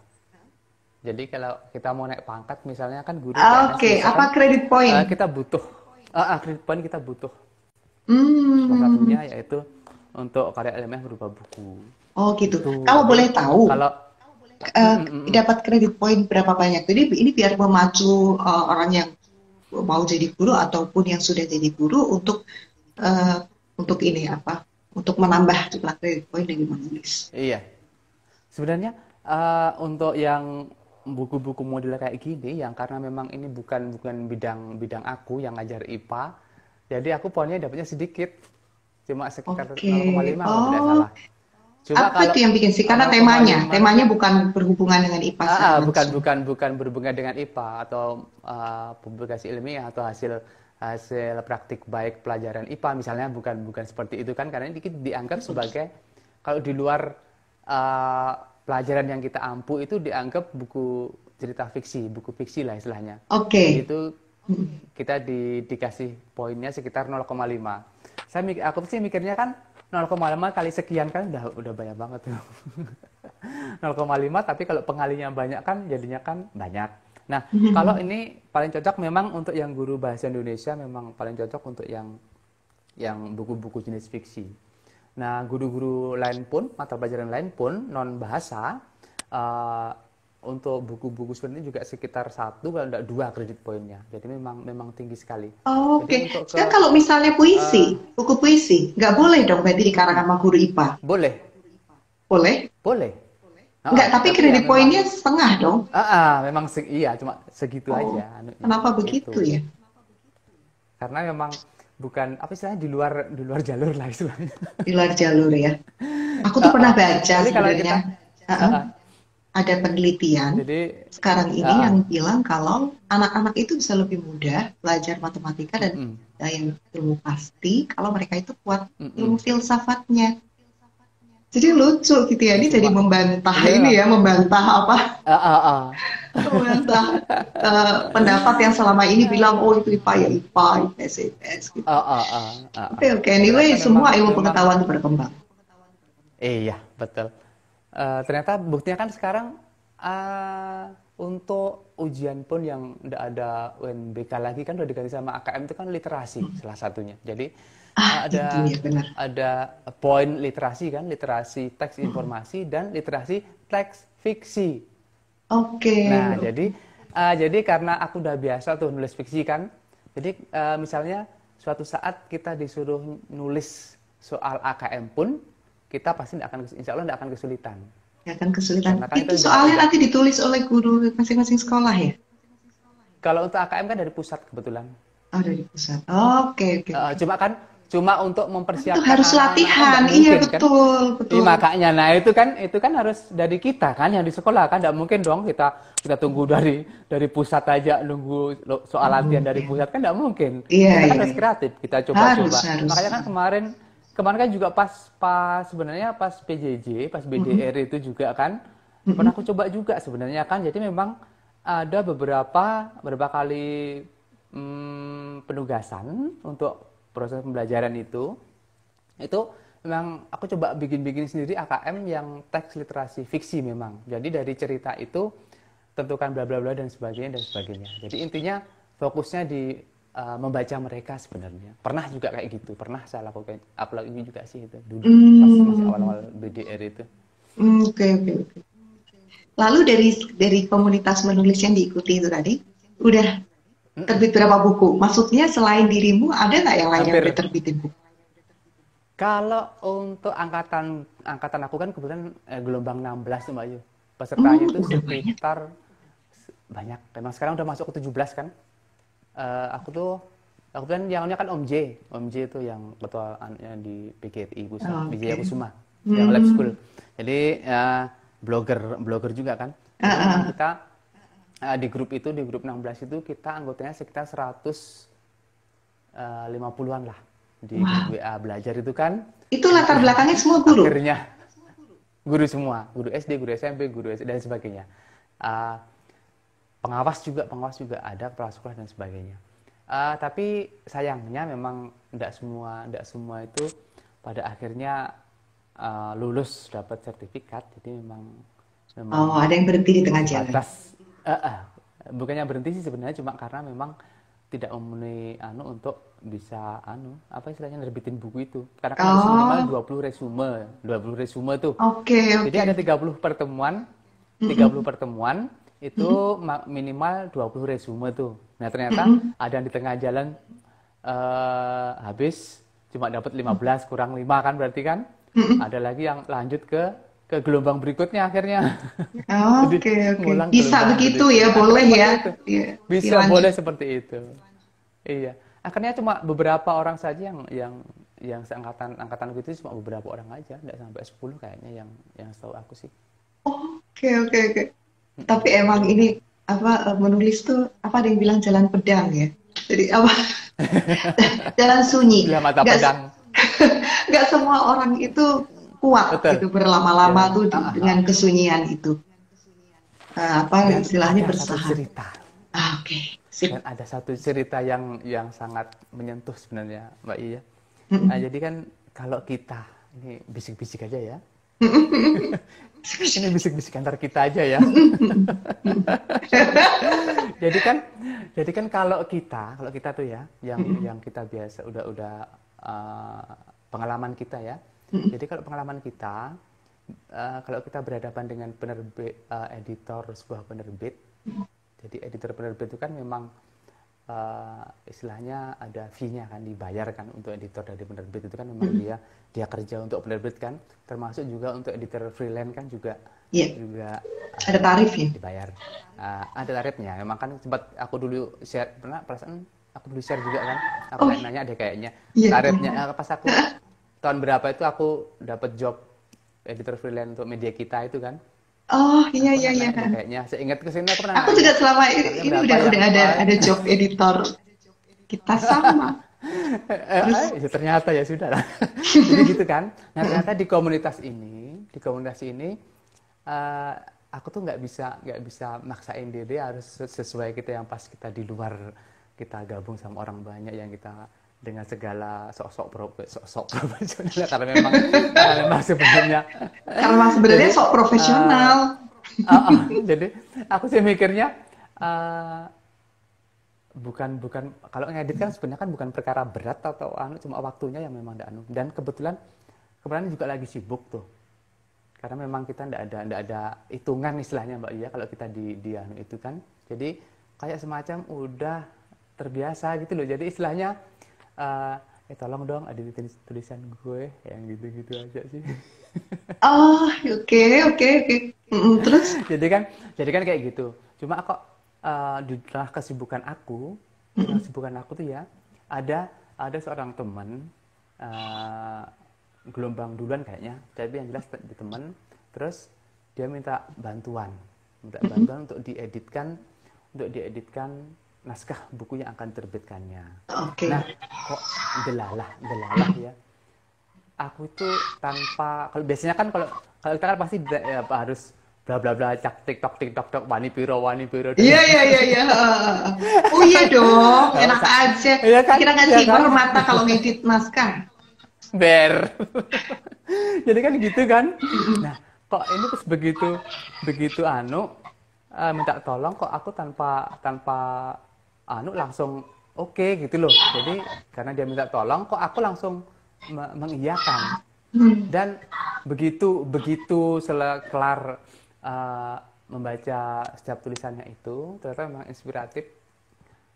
Speaker 2: Jadi kalau kita mau naik pangkat misalnya kan guru PNS
Speaker 1: Oke,
Speaker 2: biasa
Speaker 1: apa
Speaker 2: kan
Speaker 1: kredit point?
Speaker 2: kita butuh kredit poin kita butuh. Salah
Speaker 1: Hmm.
Speaker 2: satunya yaitu untuk karya ilmiah berupa buku.
Speaker 1: Oh gitu.
Speaker 2: Itu.
Speaker 1: Kalau
Speaker 2: Jadi
Speaker 1: boleh tahu,
Speaker 2: kalau
Speaker 1: eh, dapat kredit point berapa banyak? Jadi ini biar memacu orang yang mau jadi guru ataupun yang sudah jadi guru eh, untuk ini apa? Untuk menambah jumlah kredit point dari menulis.
Speaker 2: iya, sebenarnya untuk yang buku-buku model kayak gini yang karena memang ini bukan bidang aku yang ngajar IPA. Jadi aku poinnya dapatnya sedikit. Cuma sekitar
Speaker 1: Oke.
Speaker 2: 0,5 kalau tidak
Speaker 1: Oh,
Speaker 2: salah. Cuma
Speaker 1: apa
Speaker 2: kalau
Speaker 1: itu yang bikin sih? Karena temanya
Speaker 2: 0,5
Speaker 1: bukan berhubungan dengan IPA secara langsung.
Speaker 2: bukan berhubungan dengan IPA atau publikasi ilmiah atau hasil hasil praktik baik pelajaran IPA misalnya bukan seperti itu kan karena ini dianggap sebagai kalau di luar pelajaran yang kita ampu itu dianggap buku cerita fiksi, buku fiksi lah istilahnya. Jadi
Speaker 1: Oke.
Speaker 2: itu kita dikasih poinnya sekitar 0,5. Aku sih mikirnya kan 0,5 kali sekian kan udah banyak banget tuh. 0,5 tapi kalau pengalinya banyak kan jadinya kan banyak. Nah, kalau ini paling cocok memang untuk yang guru bahasa Indonesia, memang paling cocok untuk yang buku-buku jenis fiksi. Nah, guru-guru lain pun, mata pelajaran lain pun non bahasa, untuk buku-buku sebenarnya juga sekitar 1 kalau tidak 2 kredit poinnya. Jadi memang tinggi sekali.
Speaker 1: Oh,
Speaker 2: Jadi
Speaker 1: oke.
Speaker 2: untuk ke
Speaker 1: Sekarang kalau misalnya
Speaker 2: eh,
Speaker 1: puisi, buku puisi, nggak boleh dong berarti di karangan sama guru IPA.
Speaker 2: boleh,
Speaker 1: Boleh?
Speaker 2: boleh.
Speaker 1: Nggak, tapi
Speaker 2: Tapi ya
Speaker 1: kredit
Speaker 2: memang
Speaker 1: poinnya setengah dong.
Speaker 2: memang iya cuma segitu
Speaker 1: Oh,
Speaker 2: aja anunya
Speaker 1: kenapa
Speaker 2: gitu.
Speaker 1: begitu ya?
Speaker 2: Karena memang bukan apa istilahnya di luar jalur lah istilahnya.
Speaker 1: Di luar jalur ya. Aku tuh pernah baca
Speaker 2: Jadi kalau
Speaker 1: sebenarnya.
Speaker 2: kita
Speaker 1: uh,
Speaker 2: uh, uh,
Speaker 1: ada penelitian
Speaker 2: jadi
Speaker 1: sekarang
Speaker 2: uh,
Speaker 1: ini
Speaker 2: uh,
Speaker 1: yang bilang kalau anak-anak itu bisa lebih mudah belajar matematika dan
Speaker 2: mm-mm,
Speaker 1: yang ilmu pasti kalau mereka itu kuat
Speaker 2: mm-mm.
Speaker 1: ilmu filsafatnya. Jadi lucu gitu ya,
Speaker 2: Ya
Speaker 1: ini jadi
Speaker 2: cuma
Speaker 1: membantah
Speaker 2: iya
Speaker 1: ini
Speaker 2: memang
Speaker 1: ya, membantah apa?
Speaker 2: uh, uh, uh.
Speaker 1: Membantah pendapat yang selama ini bilang oh itu IPA ya IPA, IPS ya IPS gitu. Oke oke, anyway
Speaker 2: Ternyata memang
Speaker 1: semua ilmu
Speaker 2: memang
Speaker 1: pengetahuan itu berkembang.
Speaker 2: iya betul. Ternyata buktinya kan sekarang untuk ujian pun yang tidak ada UNBK lagi kan udah diganti sama AKM itu kan literasi salah satunya. Jadi
Speaker 1: Itu
Speaker 2: ada
Speaker 1: ya benar.
Speaker 2: ada poin literasi kan, literasi teks informasi dan literasi teks fiksi.
Speaker 1: Oke
Speaker 2: Nah,
Speaker 1: oke.
Speaker 2: jadi karena aku udah biasa tuh nulis fiksi kan, jadi misalnya suatu saat kita disuruh nulis soal AKM pun, kita pasti insya Allah tidak akan kesulitan.
Speaker 1: Ya kan kesulitan.
Speaker 2: Karena kan itu
Speaker 1: Itu soalnya
Speaker 2: udah
Speaker 1: nanti ditulis oleh guru masing-masing sekolah ya?
Speaker 2: kalau untuk AKM kan dari pusat kebetulan.
Speaker 1: Oh dari pusat. Oke oke
Speaker 2: Eh,
Speaker 1: oke.
Speaker 2: cuma kan cuma untuk
Speaker 1: Itu
Speaker 2: mempersiapkan
Speaker 1: harus
Speaker 2: anak-anak kan
Speaker 1: latihan.
Speaker 2: tidak
Speaker 1: Iya
Speaker 2: mungkin kan.
Speaker 1: betul
Speaker 2: Iya,
Speaker 1: betul.
Speaker 2: makanya, nah itu kan harus dari kita kan yang di sekolah kan, tidak mungkin dong kita tunggu dari pusat aja nunggu soal
Speaker 1: Nggak
Speaker 2: latihan dari
Speaker 1: mungkin.
Speaker 2: pusat kan tidak mungkin.
Speaker 1: Iya
Speaker 2: Kita kan
Speaker 1: iya
Speaker 2: harus
Speaker 1: iya.
Speaker 2: kreatif, kita
Speaker 1: Harus
Speaker 2: coba-coba.
Speaker 1: harus.
Speaker 2: Makanya kan kemarin kan juga pas sebenarnya pas PJJ, pas
Speaker 1: Mm-mm,
Speaker 2: BDR itu juga kan pernah
Speaker 1: mm-mm.
Speaker 2: aku coba juga sebenarnya kan. Jadi memang ada beberapa kali penugasan untuk proses pembelajaran itu memang aku coba bikin sendiri AKM yang teks literasi fiksi memang. Jadi dari cerita itu tentukan bla bla bla dan sebagainya. Jadi intinya fokusnya di membaca mereka sebenarnya. Pernah juga kayak gitu, pernah saya lakukan ini juga sih itu dulu pas masih
Speaker 1: Hmm,
Speaker 2: awal-awal BDR itu.
Speaker 1: oke oke oke. Lalu dari komunitas menulis yang diikuti itu tadi, udah
Speaker 2: Mm-mm.
Speaker 1: terbit berapa buku? Maksudnya selain dirimu ada nggak yang lain yang udah
Speaker 2: Hampir.
Speaker 1: terbitin buku?
Speaker 2: Kalau untuk angkatan angkatan aku kan kebetulan gelombang 16 tuh Mbak Yu. Pesertanya itu
Speaker 1: Udah banyak.
Speaker 2: sekitar banyak. Memang sekarang udah masuk ke 17 kan. Aku kan yang kan Om J. Om J itu yang ketua anunya di PGRI Pusat,
Speaker 1: Oke.
Speaker 2: Wijaya Kusuma, yang lab
Speaker 1: Hmm.
Speaker 2: school. Jadi blogger juga kan.
Speaker 1: Ah,
Speaker 2: Jadi memang
Speaker 1: ah.
Speaker 2: kita di grup 16 itu kita anggotanya sekitar 150-an lah di grup
Speaker 1: Wah,
Speaker 2: WA belajar itu kan.
Speaker 1: itu
Speaker 2: Nah,
Speaker 1: latar belakangnya semua guru.
Speaker 2: akhirnya guru semua, guru SD, guru SMP, guru SD dan sebagainya. Uh, pengawas juga ada, kepala sekolah dan sebagainya. Tapi sayangnya memang tidak semua itu pada akhirnya lulus dapat sertifikat. Jadi memang
Speaker 1: Oh, ada yang berhenti di tengah jalan.
Speaker 2: sebatas bukannya berhenti sih sebenarnya, cuma karena memang tidak memenuhi untuk bisa apa istilahnya nerbitin buku itu. Karena kan harus minimal
Speaker 1: Oh,
Speaker 2: 20 resume tuh.
Speaker 1: oke
Speaker 2: Jadi
Speaker 1: oke.
Speaker 2: ada 30 pertemuan,
Speaker 1: Mm-mm,
Speaker 2: itu
Speaker 1: mm-mm,
Speaker 2: minimal 20 resume tuh. Nah, ternyata
Speaker 1: mm-mm,
Speaker 2: ada yang di tengah jalan habis cuma dapat 15 kurang 5 kan berarti kan.
Speaker 1: mm-mm.
Speaker 2: Ada lagi yang lanjut ke gelombang berikutnya akhirnya. Jadi
Speaker 1: Oke oke.
Speaker 2: ngulang
Speaker 1: Bisa
Speaker 2: gelombang
Speaker 1: begitu ya,
Speaker 2: berikutnya. Akhirnya
Speaker 1: boleh
Speaker 2: seperti
Speaker 1: ya.
Speaker 2: itu.
Speaker 1: Iya,
Speaker 2: Bisa
Speaker 1: dilanjut.
Speaker 2: boleh seperti itu. Iya. Akhirnya cuma beberapa orang saja yang angkatan itu cuma beberapa orang aja, enggak sampai 10 kayaknya yang setahu aku sih.
Speaker 1: Oke oke oke. Tapi emang ini apa menulis tuh apa ada yang bilang jalan pedang ya. Jadi apa jalan sunyi.
Speaker 2: Belah mata
Speaker 1: Nggak
Speaker 2: pedang.
Speaker 1: nggak semua orang itu kuat
Speaker 2: Betul.
Speaker 1: gitu berlama-lama
Speaker 2: Jalan.
Speaker 1: tuh dengan kesunyian itu. apa
Speaker 2: Dan
Speaker 1: istilahnya
Speaker 2: ada satu
Speaker 1: bersahabat.
Speaker 2: cerita,
Speaker 1: Oke, sip.
Speaker 2: dan ada satu cerita yang sangat menyentuh sebenarnya, Mbak Iya.
Speaker 1: Mm-mm.
Speaker 2: Jadi kan kalau kita, ini bisik-bisik aja ya, ini bisik-bisik antar kita aja ya. Jadi kan, jadi kan kalau kita tuh ya, yang kita biasa udah uh, pengalaman kita ya. Jadi kalau pengalaman kita, kalau kita berhadapan dengan penerbit, editor sebuah penerbit, jadi editor penerbit itu kan memang istilahnya ada fee-nya kan, dibayar kan untuk editor dari penerbit itu kan memang dia kerja untuk penerbit kan, termasuk juga untuk editor freelance kan juga
Speaker 1: Iya,
Speaker 2: juga
Speaker 1: ada tarif ya.
Speaker 2: dibayar. Ada tarifnya. Memang kan sempat aku dulu share, pernah perasaan aku dulu share juga kan. Aku
Speaker 1: Oh,
Speaker 2: kayak nanya deh kayaknya
Speaker 1: iya,
Speaker 2: tarifnya,
Speaker 1: iya.
Speaker 2: pas aku tahun berapa itu aku dapat job editor freelance untuk media kita itu kan.
Speaker 1: Oh, iya,
Speaker 2: Aku
Speaker 1: iya, iya.
Speaker 2: nanya deh kayaknya. Seingat kesini aku pernah
Speaker 1: Aku
Speaker 2: nanya
Speaker 1: juga selama
Speaker 2: tarifnya
Speaker 1: ini
Speaker 2: berapa
Speaker 1: udah
Speaker 2: ya.
Speaker 1: ada job editor kita sama. Terus,
Speaker 2: Ya ternyata ya sudah lah. Jadi gitu kan. Nah ternyata di komunitas ini eh, aku tuh nggak bisa maksain diri harus sesuai kita yang pas kita di luar, kita gabung sama orang banyak yang kita dengan segala sok-sok profesional karena memang sebenarnya
Speaker 1: karena sebenarnya
Speaker 2: jadi
Speaker 1: sok
Speaker 2: eh,
Speaker 1: profesional.
Speaker 2: jadi aku sih mikirnya eh, bukan kalau ngedit kan sebenarnya kan bukan perkara berat atau cuma waktunya yang memang tidak dan kebetulan juga lagi sibuk tuh karena memang kita ndak ada hitungan istilahnya Mbak Iya kalau kita di itu kan, jadi kayak semacam udah terbiasa gitu loh, jadi istilahnya eh tolong dong editin tulisan gue yang gitu-gitu aja sih.
Speaker 1: Oh, oke, oke, oke. Terus,
Speaker 2: jadi kan jadi kan kayak gitu, cuma kok di tengah kesibukan aku tuh ya ada seorang teman, eh, gelombang duluan kayaknya, tapi yang jelas di teman, terus dia minta bantuan untuk dieditkan naskah buku yang akan terbitkannya.
Speaker 1: oke.
Speaker 2: Nah kok delalah ya, aku itu tanpa, kalau biasanya kan kalau kalau kita kan pasti ya, harus bla bla bla cak tiktok tok wani piro dan
Speaker 1: Iya, iya, iya, iya. Oh iya dong, enak aja.
Speaker 2: ya kan
Speaker 1: Kira nggak
Speaker 2: ya
Speaker 1: sih
Speaker 2: kan
Speaker 1: mata kalau ngedit naskah?
Speaker 2: ber jadi kan gitu kan. Nah kok ini terus begitu begitu minta tolong, kok aku tanpa tanpa langsung oke gitu loh, jadi karena dia minta tolong kok aku langsung mengiyakan. Dan begitu begitu kelar uh, membaca setiap tulisannya itu, ternyata memang inspiratif,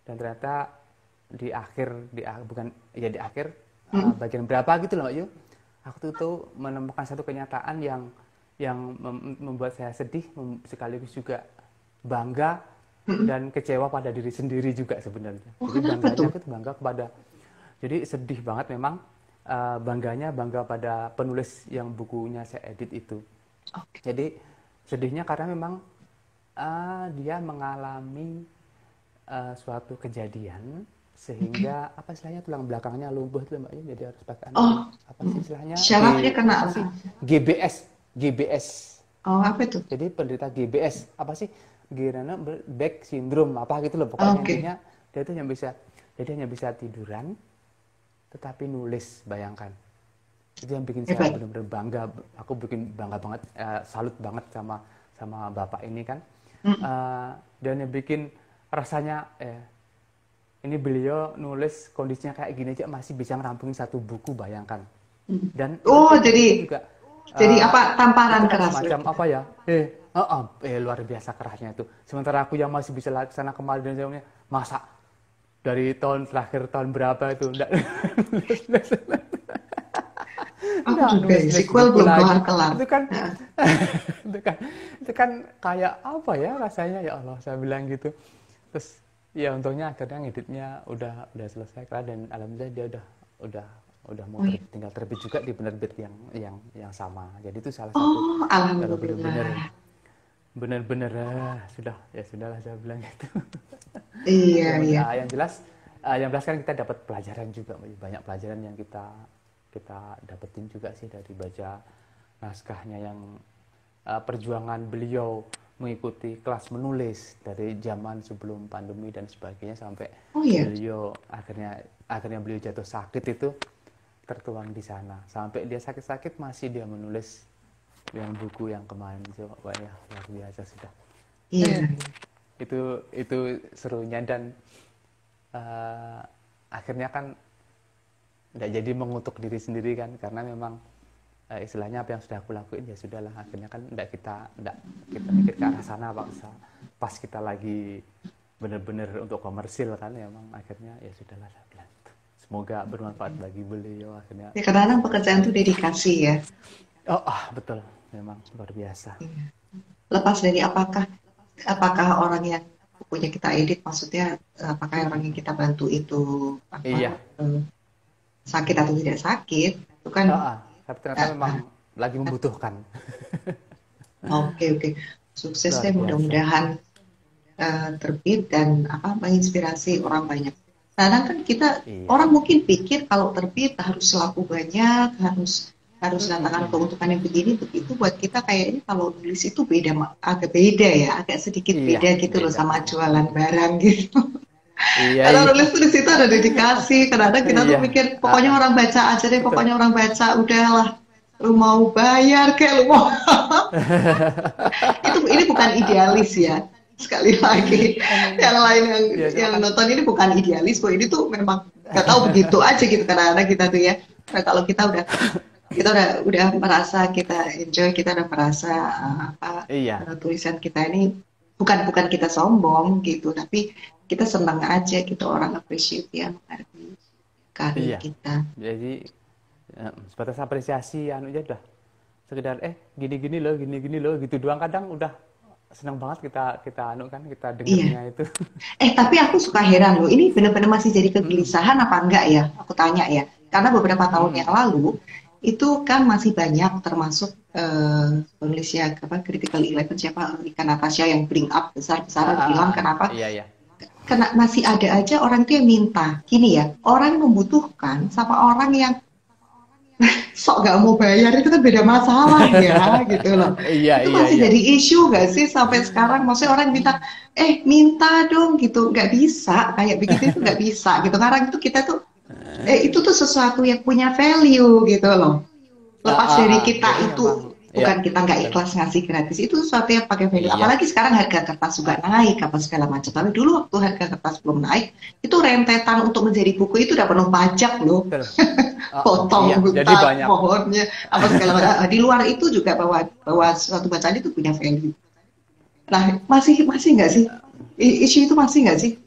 Speaker 2: dan ternyata bukan ya di akhir bagian berapa gitu loh Mbak Yu, aku tuh menemukan satu kenyataan yang membuat saya sedih, sekaligus juga bangga dan kecewa pada diri sendiri juga sebenarnya.
Speaker 1: Oh,
Speaker 2: Jadi
Speaker 1: kenapa
Speaker 2: bangganya
Speaker 1: tuh?
Speaker 2: aku tuh bangga kepada, jadi sedih banget memang, bangga pada penulis yang bukunya saya edit itu.
Speaker 1: Oke.
Speaker 2: Jadi sedihnya karena memang dia mengalami suatu kejadian sehingga apa istilahnya, tulang belakangnya lumpuh itu Mbak ya, jadi harus pakai
Speaker 1: Oh,
Speaker 2: apa sih istilahnya,
Speaker 1: syarafnya kena
Speaker 2: apa sih,
Speaker 1: apa?
Speaker 2: GBS.
Speaker 1: Oh, apa itu?
Speaker 2: Jadi penderita GBS apa sih, Guillain-Barré back syndrome apa gitu loh, pokoknya
Speaker 1: Oke.
Speaker 2: intinya dia itu hanya bisa tiduran tetapi nulis, bayangkan. Itu yang bikin saya
Speaker 1: Hebat.
Speaker 2: benar-benar bangga, aku bikin bangga banget, salut banget sama bapak ini kan. Dan yang bikin rasanya ini beliau nulis kondisinya kayak gini aja masih bisa ngerampungin satu buku, bayangkan. Dan
Speaker 1: Oh,
Speaker 2: itu juga
Speaker 1: jadi
Speaker 2: eh,
Speaker 1: apa
Speaker 2: itu
Speaker 1: tamparan
Speaker 2: kan
Speaker 1: keras
Speaker 2: semacam
Speaker 1: berarti?
Speaker 2: apa ya, luar biasa kerasnya itu. Sementara aku yang masih bisa sana kemari dan jauhnya, masa dari tahun terakhir tahun berapa itu
Speaker 1: Aku
Speaker 2: nggak
Speaker 1: juga ya,
Speaker 2: nulis
Speaker 1: sequel
Speaker 2: buku
Speaker 1: belum
Speaker 2: lagi.
Speaker 1: kelar-kelar.
Speaker 2: Itu kan
Speaker 1: Heeh.
Speaker 2: itu kan kayak apa ya rasanya, ya Allah saya bilang gitu. Terus ya untungnya akhirnya ngeditnya udah selesai kelar, dan alhamdulillah dia udah mau
Speaker 1: Oh, iya.
Speaker 2: tinggal terbit juga di penerbit yang sama. Jadi itu salah satu,
Speaker 1: Oh,
Speaker 2: kalau bener-bener
Speaker 1: alhamdulillah.
Speaker 2: bener-bener ya sudahlah saya bilang gitu.
Speaker 1: Iya,
Speaker 2: Ya,
Speaker 1: iya.
Speaker 2: yang jelas kan kita dapat pelajaran juga, banyak pelajaran yang kita dapetin juga sih dari baca naskahnya, yang perjuangan beliau mengikuti kelas menulis dari zaman sebelum pandemi dan sebagainya sampai
Speaker 1: Oh iya.
Speaker 2: beliau akhirnya beliau jatuh sakit itu tertuang di sana. Sampai dia sakit-sakit masih dia menulis yang buku yang kemarin itu. Wah ya, luar biasa sudah.
Speaker 1: Iya.
Speaker 2: Itu serunya dan akhirnya kan nggak jadi mengutuk diri sendiri kan, karena memang istilahnya apa yang sudah aku lakuin ya sudahlah, akhirnya kan nggak kita mikir ke arah sana paksa pas kita lagi bener-bener untuk komersil kan, ya memang akhirnya ya sudahlah saya bilang semoga bermanfaat bagi beliau akhirnya.
Speaker 1: Ya, kadang-kadang pekerjaan itu dedikasi ya.
Speaker 2: Betul, memang luar biasa.
Speaker 1: Iya. Lepas dari apakah orang yang bukunya kita edit, maksudnya apakah orang yang kita bantu itu
Speaker 2: Iya.
Speaker 1: Sakit atau tidak sakit, itu kan.
Speaker 2: Tapi ternyata memang lagi membutuhkan.
Speaker 1: Oke. Sukses
Speaker 2: Luar
Speaker 1: deh,
Speaker 2: biasa.
Speaker 1: mudah-mudahan terbit dan menginspirasi orang banyak. Kadang kan
Speaker 2: Iya.
Speaker 1: orang mungkin pikir kalau terbit harus laku banyak, harus datangkan keuntungan yang begini, begitu. Buat kita kayaknya kalau nulis itu agak beda ya, agak sedikit
Speaker 2: Iya,
Speaker 1: beda gitu loh
Speaker 2: beda.
Speaker 1: sama jualan barang gitu.
Speaker 2: Iya,
Speaker 1: Kalau
Speaker 2: iya.
Speaker 1: nulis tuh di situ ada dedikasi. Kadang-kadang kita tuh
Speaker 2: Iya.
Speaker 1: mikir pokoknya orang baca aja deh,
Speaker 2: Betul.
Speaker 1: pokoknya orang baca, udahlah. Lu mau bayar kayak lu mau. Ini bukan idealis ya. Sekali lagi, yang lain yang nonton ini bukan idealis, kok ini tuh memang nggak tahu begitu aja gitu, kadang-kadang kita tuh ya. Nah, kalau kita udah merasa kita enjoy, kita udah merasa tulisan kita ini bukan kita sombong gitu, tapi kita senang aja gitu, orang appreciate ya karya kita.
Speaker 2: Jadi sebatas apresiasi aja udah sekedar gini loh gitu doang, kadang udah senang banget kita dengarnya itu.
Speaker 1: Tapi aku suka heran loh, ini benar-benar masih jadi kegelisahan apa enggak ya? Aku tanya ya, karena beberapa tahun yang lalu itu kan masih banyak, termasuk penulisnya Critical 11 siapa, Ika Natasha yang bring up besar-besaran bilang kenapa?
Speaker 2: Iya.
Speaker 1: Karena masih ada aja orang itu yang minta, gini ya, orang membutuhkan sama orang yang sok gak mau bayar itu kan beda masalah ya gitu loh. Itu masih jadi isu gak sih sampai sekarang? Maksudnya orang minta dong gitu, nggak bisa kayak begitu, itu nggak bisa gitu. Karena itu kita tuh itu tuh sesuatu yang punya value gitu loh. Lepas dari kita itu bukan kita nggak ikhlas ngasih gratis, itu sesuatu yang pakai value. Apalagi sekarang harga kertas juga naik apa segala macam. Tapi dulu waktu harga kertas belum naik, itu rentetan untuk menjadi buku itu udah penuh pajak loh. Potong hutan, pohonnya, apa segala macam. Di luar itu juga bahwa suatu bacaan itu punya value. Nah, masih nggak sih? Isu itu masih nggak sih?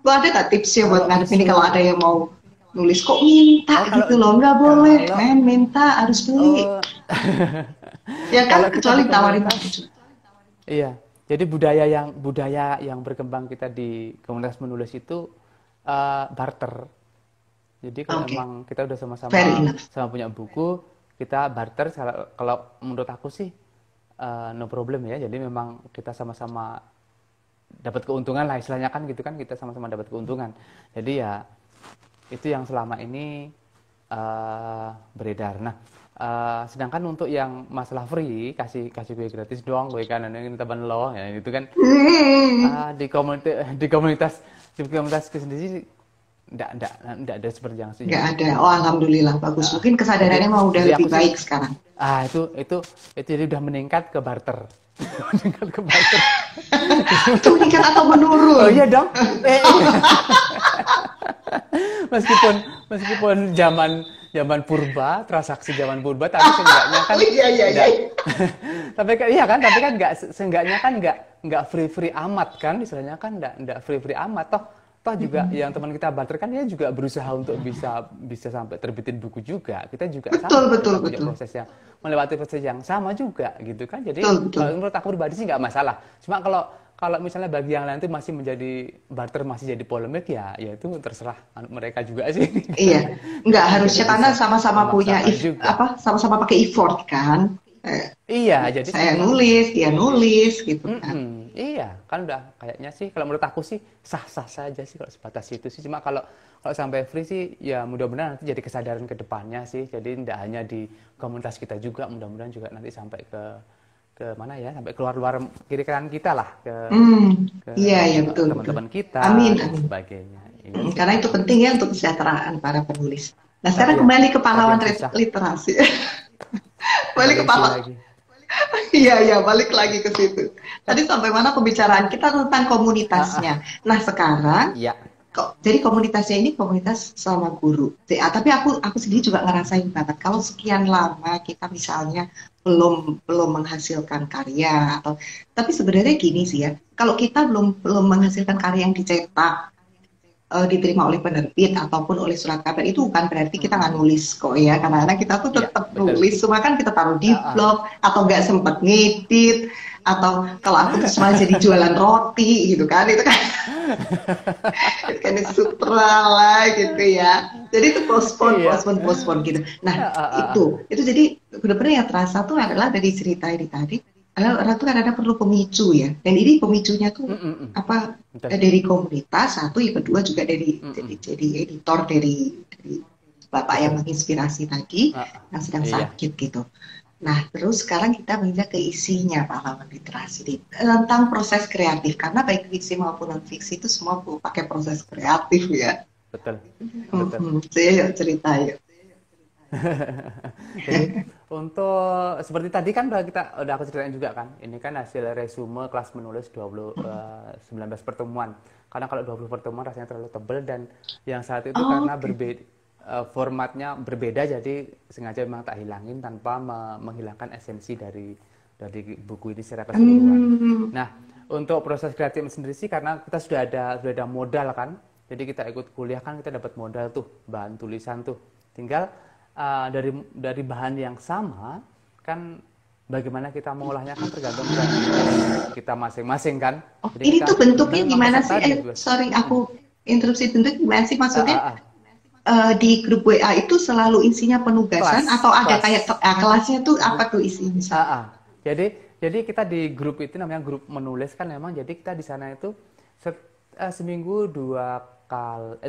Speaker 1: Lo ada nggak tipsnya buat ngadepin ini kalau ada yang mau nulis kok minta gitu loh? Nggak boleh, minta harus beli. Ya kan, kecuali tawarin juga.
Speaker 2: Iya, jadi budaya yang berkembang kita di komunitas menulis itu barter. Jadi kalau memang kita udah sama punya buku, kita barter. Kalau menurut aku sih no problem ya. Jadi memang kita sama-sama dapat keuntungan lah, istilahnya kan gitu kan, kita sama-sama dapat keuntungan. Jadi ya itu yang selama ini beredar. Nah, sedangkan untuk yang masalah free, kasih gue gratis doang, gue kan ini teman lo, ya itu kan di komunitas sendiri enggak ada seperti yang sih.
Speaker 1: Enggak ada. Oh, alhamdulillah bagus. Mungkin kesadarannya mau udah lebih baik sekarang.
Speaker 2: Itu jadi udah meningkat ke barter. Meningkat ke barter.
Speaker 1: Itu meningkat atau menurun?
Speaker 2: Oh iya dong. Meskipun zaman purba, transaksi zaman purba, tapi seenggaknya kan tapi kan seenggaknya kan enggak free amat kan, istilahnya kan enggak free amat toh juga yang teman kita barter kan dia juga berusaha untuk bisa sampai terbitin buku juga. Kita juga
Speaker 1: betul.
Speaker 2: melewati proses yang sama juga gitu kan. Jadi menurut aku pribadi sih nggak masalah. Cuma kalau misalnya bagi yang lain itu masih menjadi barter, masih jadi polemik ya itu terserah mereka juga sih.
Speaker 1: Iya, nggak harusnya karena sama-sama punya sama-sama pakai effort kan.
Speaker 2: Iya, jadi
Speaker 1: saya nulis, dia nulis gitu kan.
Speaker 2: Iya, kan udah kayaknya sih kalau menurut aku sih sah-sah saja sih kalau sebatas itu sih. Cuma kalau sampai free sih ya mudah-mudahan nanti jadi kesadaran ke depannya sih. Jadi tidak hanya di komunitas kita juga, mudah-mudahan juga nanti sampai ke ke mana ya, sampai keluar-luar kiri kanan kita lah, ke
Speaker 1: Iya, ya betul, betul.
Speaker 2: teman-teman kita
Speaker 1: Amin,
Speaker 2: dan
Speaker 1: amin.
Speaker 2: sebagainya. Iya sih.
Speaker 1: Karena itu penting ya untuk kesejahteraan para penulis. Nah,
Speaker 2: Tapi
Speaker 1: sekarang
Speaker 2: ya,
Speaker 1: kembali ke
Speaker 2: tadi
Speaker 1: pahlawan
Speaker 2: yang susah
Speaker 1: literasi. Balik ke
Speaker 2: kembali ke sini
Speaker 1: pahlawan.
Speaker 2: lagi.
Speaker 1: Iya, iya, balik lagi ke situ. Tadi sampai mana pembicaraan kita tentang komunitasnya. Nah, sekarang
Speaker 2: Iya.
Speaker 1: kok jadi komunitasnya ini komunitas sama guru. Tapi aku sendiri juga ngerasain banget kalau sekian lama kita misalnya belum belum menghasilkan karya atau tapi sebenarnya gini sih ya. Kalau kita belum belum menghasilkan karya yang dicetak diterima oleh penerbit ataupun oleh surat kabar itu bukan berarti kita nggak
Speaker 2: Mm-mm.
Speaker 1: nulis kok ya karena kita tuh
Speaker 2: Iya,
Speaker 1: tetap
Speaker 2: betul.
Speaker 1: nulis cuma kan kita taruh di
Speaker 2: Ah,
Speaker 1: blog atau nggak sempat ngedit atau kalau aku tuh malah jadi jualan roti gitu kan itu kan sutra lah gitu ya jadi itu postpone
Speaker 2: Iya.
Speaker 1: postpone postpone gitu nah
Speaker 2: Ah, ah, ah.
Speaker 1: itu jadi benar-benar yang terasa tuh adalah dari cerita ini tadi adalah orang tuh kadang-kadang perlu pemicu ya dan ini pemicunya tuh
Speaker 2: Mm-mm.
Speaker 1: apa
Speaker 2: Betul.
Speaker 1: dari komunitas satu yang kedua juga dari
Speaker 2: Mm-mm.
Speaker 1: jadi editor dari bapak yang
Speaker 2: Betul.
Speaker 1: menginspirasi tadi
Speaker 2: Ah, ah.
Speaker 1: yang sedang
Speaker 2: Iya,
Speaker 1: sakit gitu. Nah, terus sekarang kita menginjak ke isinya pahlawan literasi tentang proses kreatif karena baik fiksi maupun non fiksi itu semua pakai proses kreatif ya.
Speaker 2: betul. Betul.
Speaker 1: Saya cerita ya.
Speaker 2: Jadi untuk seperti tadi kan udah aku ceritain juga kan. Ini kan hasil resume kelas menulis 19 pertemuan. Karena kalau 20 pertemuan rasanya terlalu tebal dan yang satu itu
Speaker 1: Oh,
Speaker 2: karena
Speaker 1: oke.
Speaker 2: formatnya berbeda jadi sengaja memang tak hilangin tanpa menghilangkan esensi dari buku ini secara keseluruhan.
Speaker 1: Hmm,
Speaker 2: Nah, untuk proses kreatif sendiri sih karena kita sudah ada modal kan. Jadi kita ikut kuliah kan kita dapat modal tuh, bahan tulisan tuh. Tinggal dari bahan yang sama kan bagaimana kita mengolahnya kan tergantung kreativitas kita masing-masing kan.
Speaker 1: oh,
Speaker 2: Jadi
Speaker 1: ini
Speaker 2: kita
Speaker 1: tuh bentuknya
Speaker 2: memang
Speaker 1: gimana
Speaker 2: peserta
Speaker 1: sih?
Speaker 2: juga.
Speaker 1: Sorry, aku interupsi bentuk gimana sih
Speaker 2: Ah,
Speaker 1: maksudnya?
Speaker 2: ah, ah.
Speaker 1: Di grup WA itu selalu isinya penugasan atau
Speaker 2: Kelas,
Speaker 1: ada kayak
Speaker 2: kelas.
Speaker 1: kelasnya tuh
Speaker 2: Grup.
Speaker 1: apa tuh isinya?
Speaker 2: Ah, ah. Jadi kita di grup itu namanya grup menulis kan memang jadi kita di sana itu seminggu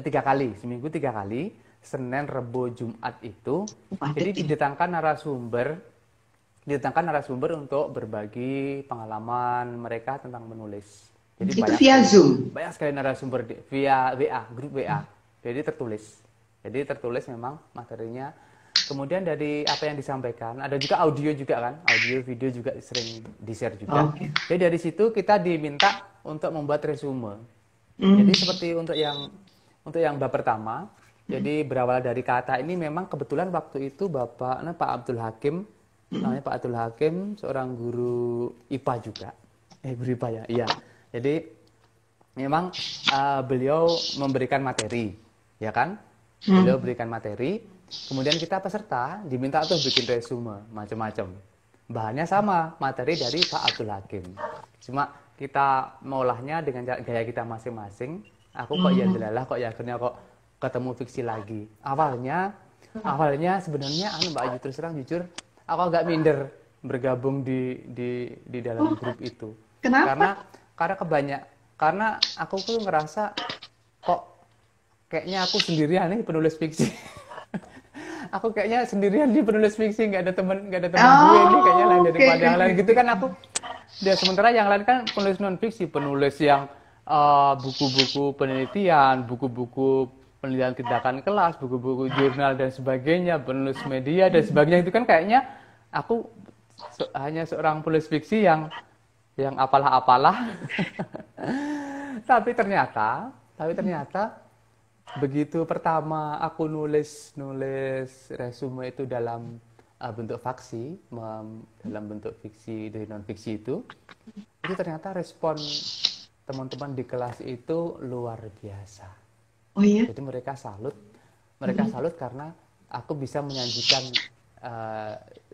Speaker 2: tiga kali, seminggu tiga kali, Senin, Rebo, Jumat itu.
Speaker 1: Padat
Speaker 2: Jadi
Speaker 1: ini.
Speaker 2: didatangkan narasumber untuk berbagi pengalaman mereka tentang menulis. Jadi
Speaker 1: Itu via Zoom.
Speaker 2: banyak sekali narasumber via WA, grup WA. Jadi tertulis memang materinya. Kemudian dari apa yang disampaikan, ada juga audio juga kan, audio video juga sering di-share juga.
Speaker 1: Oke.
Speaker 2: Jadi dari situ kita diminta untuk membuat resume.
Speaker 1: Hmm.
Speaker 2: Jadi seperti untuk yang bab pertama, jadi berawal dari kata ini memang kebetulan waktu itu Pak Abdul Hakim, namanya Pak Abdul Hakim, seorang guru IPA juga. Guru IPA ya, iya. Jadi memang beliau memberikan materi, ya kan? Beliau berikan materi, kemudian kita peserta diminta untuk bikin resume macam-macam. Bahannya sama, materi dari Pak Abdul Hakim. Cuma kita mengolahnya dengan gaya kita masing-masing. Aku kok ya delalah, kok ya akhirnya kok ketemu fiksi lagi. Awalnya sebenarnya Mbak Ayu terus terang jujur, aku agak minder bergabung di dalam grup itu.
Speaker 1: Kenapa?
Speaker 2: Karena aku tuh ngerasa kok kayaknya aku sendirian nih penulis fiksi. Aku kayaknya sendirian nih penulis fiksi, nggak ada teman gue nih kayaknya lain daripada yang lain gitu kan aku. Dan sementara yang lain kan penulis non fiksi, penulis yang buku-buku penelitian, buku-buku penelitian tindakan kelas, buku-buku jurnal dan sebagainya, penulis media dan sebagainya itu kan kayaknya aku hanya seorang penulis fiksi yang apalah-apalah. Tapi ternyata begitu pertama aku nulis resume itu dalam bentuk dalam bentuk fiksi dari non fiksi itu ternyata respon teman-teman di kelas itu luar biasa.
Speaker 1: Oh iya.
Speaker 2: Jadi mereka salut karena aku bisa menyajikan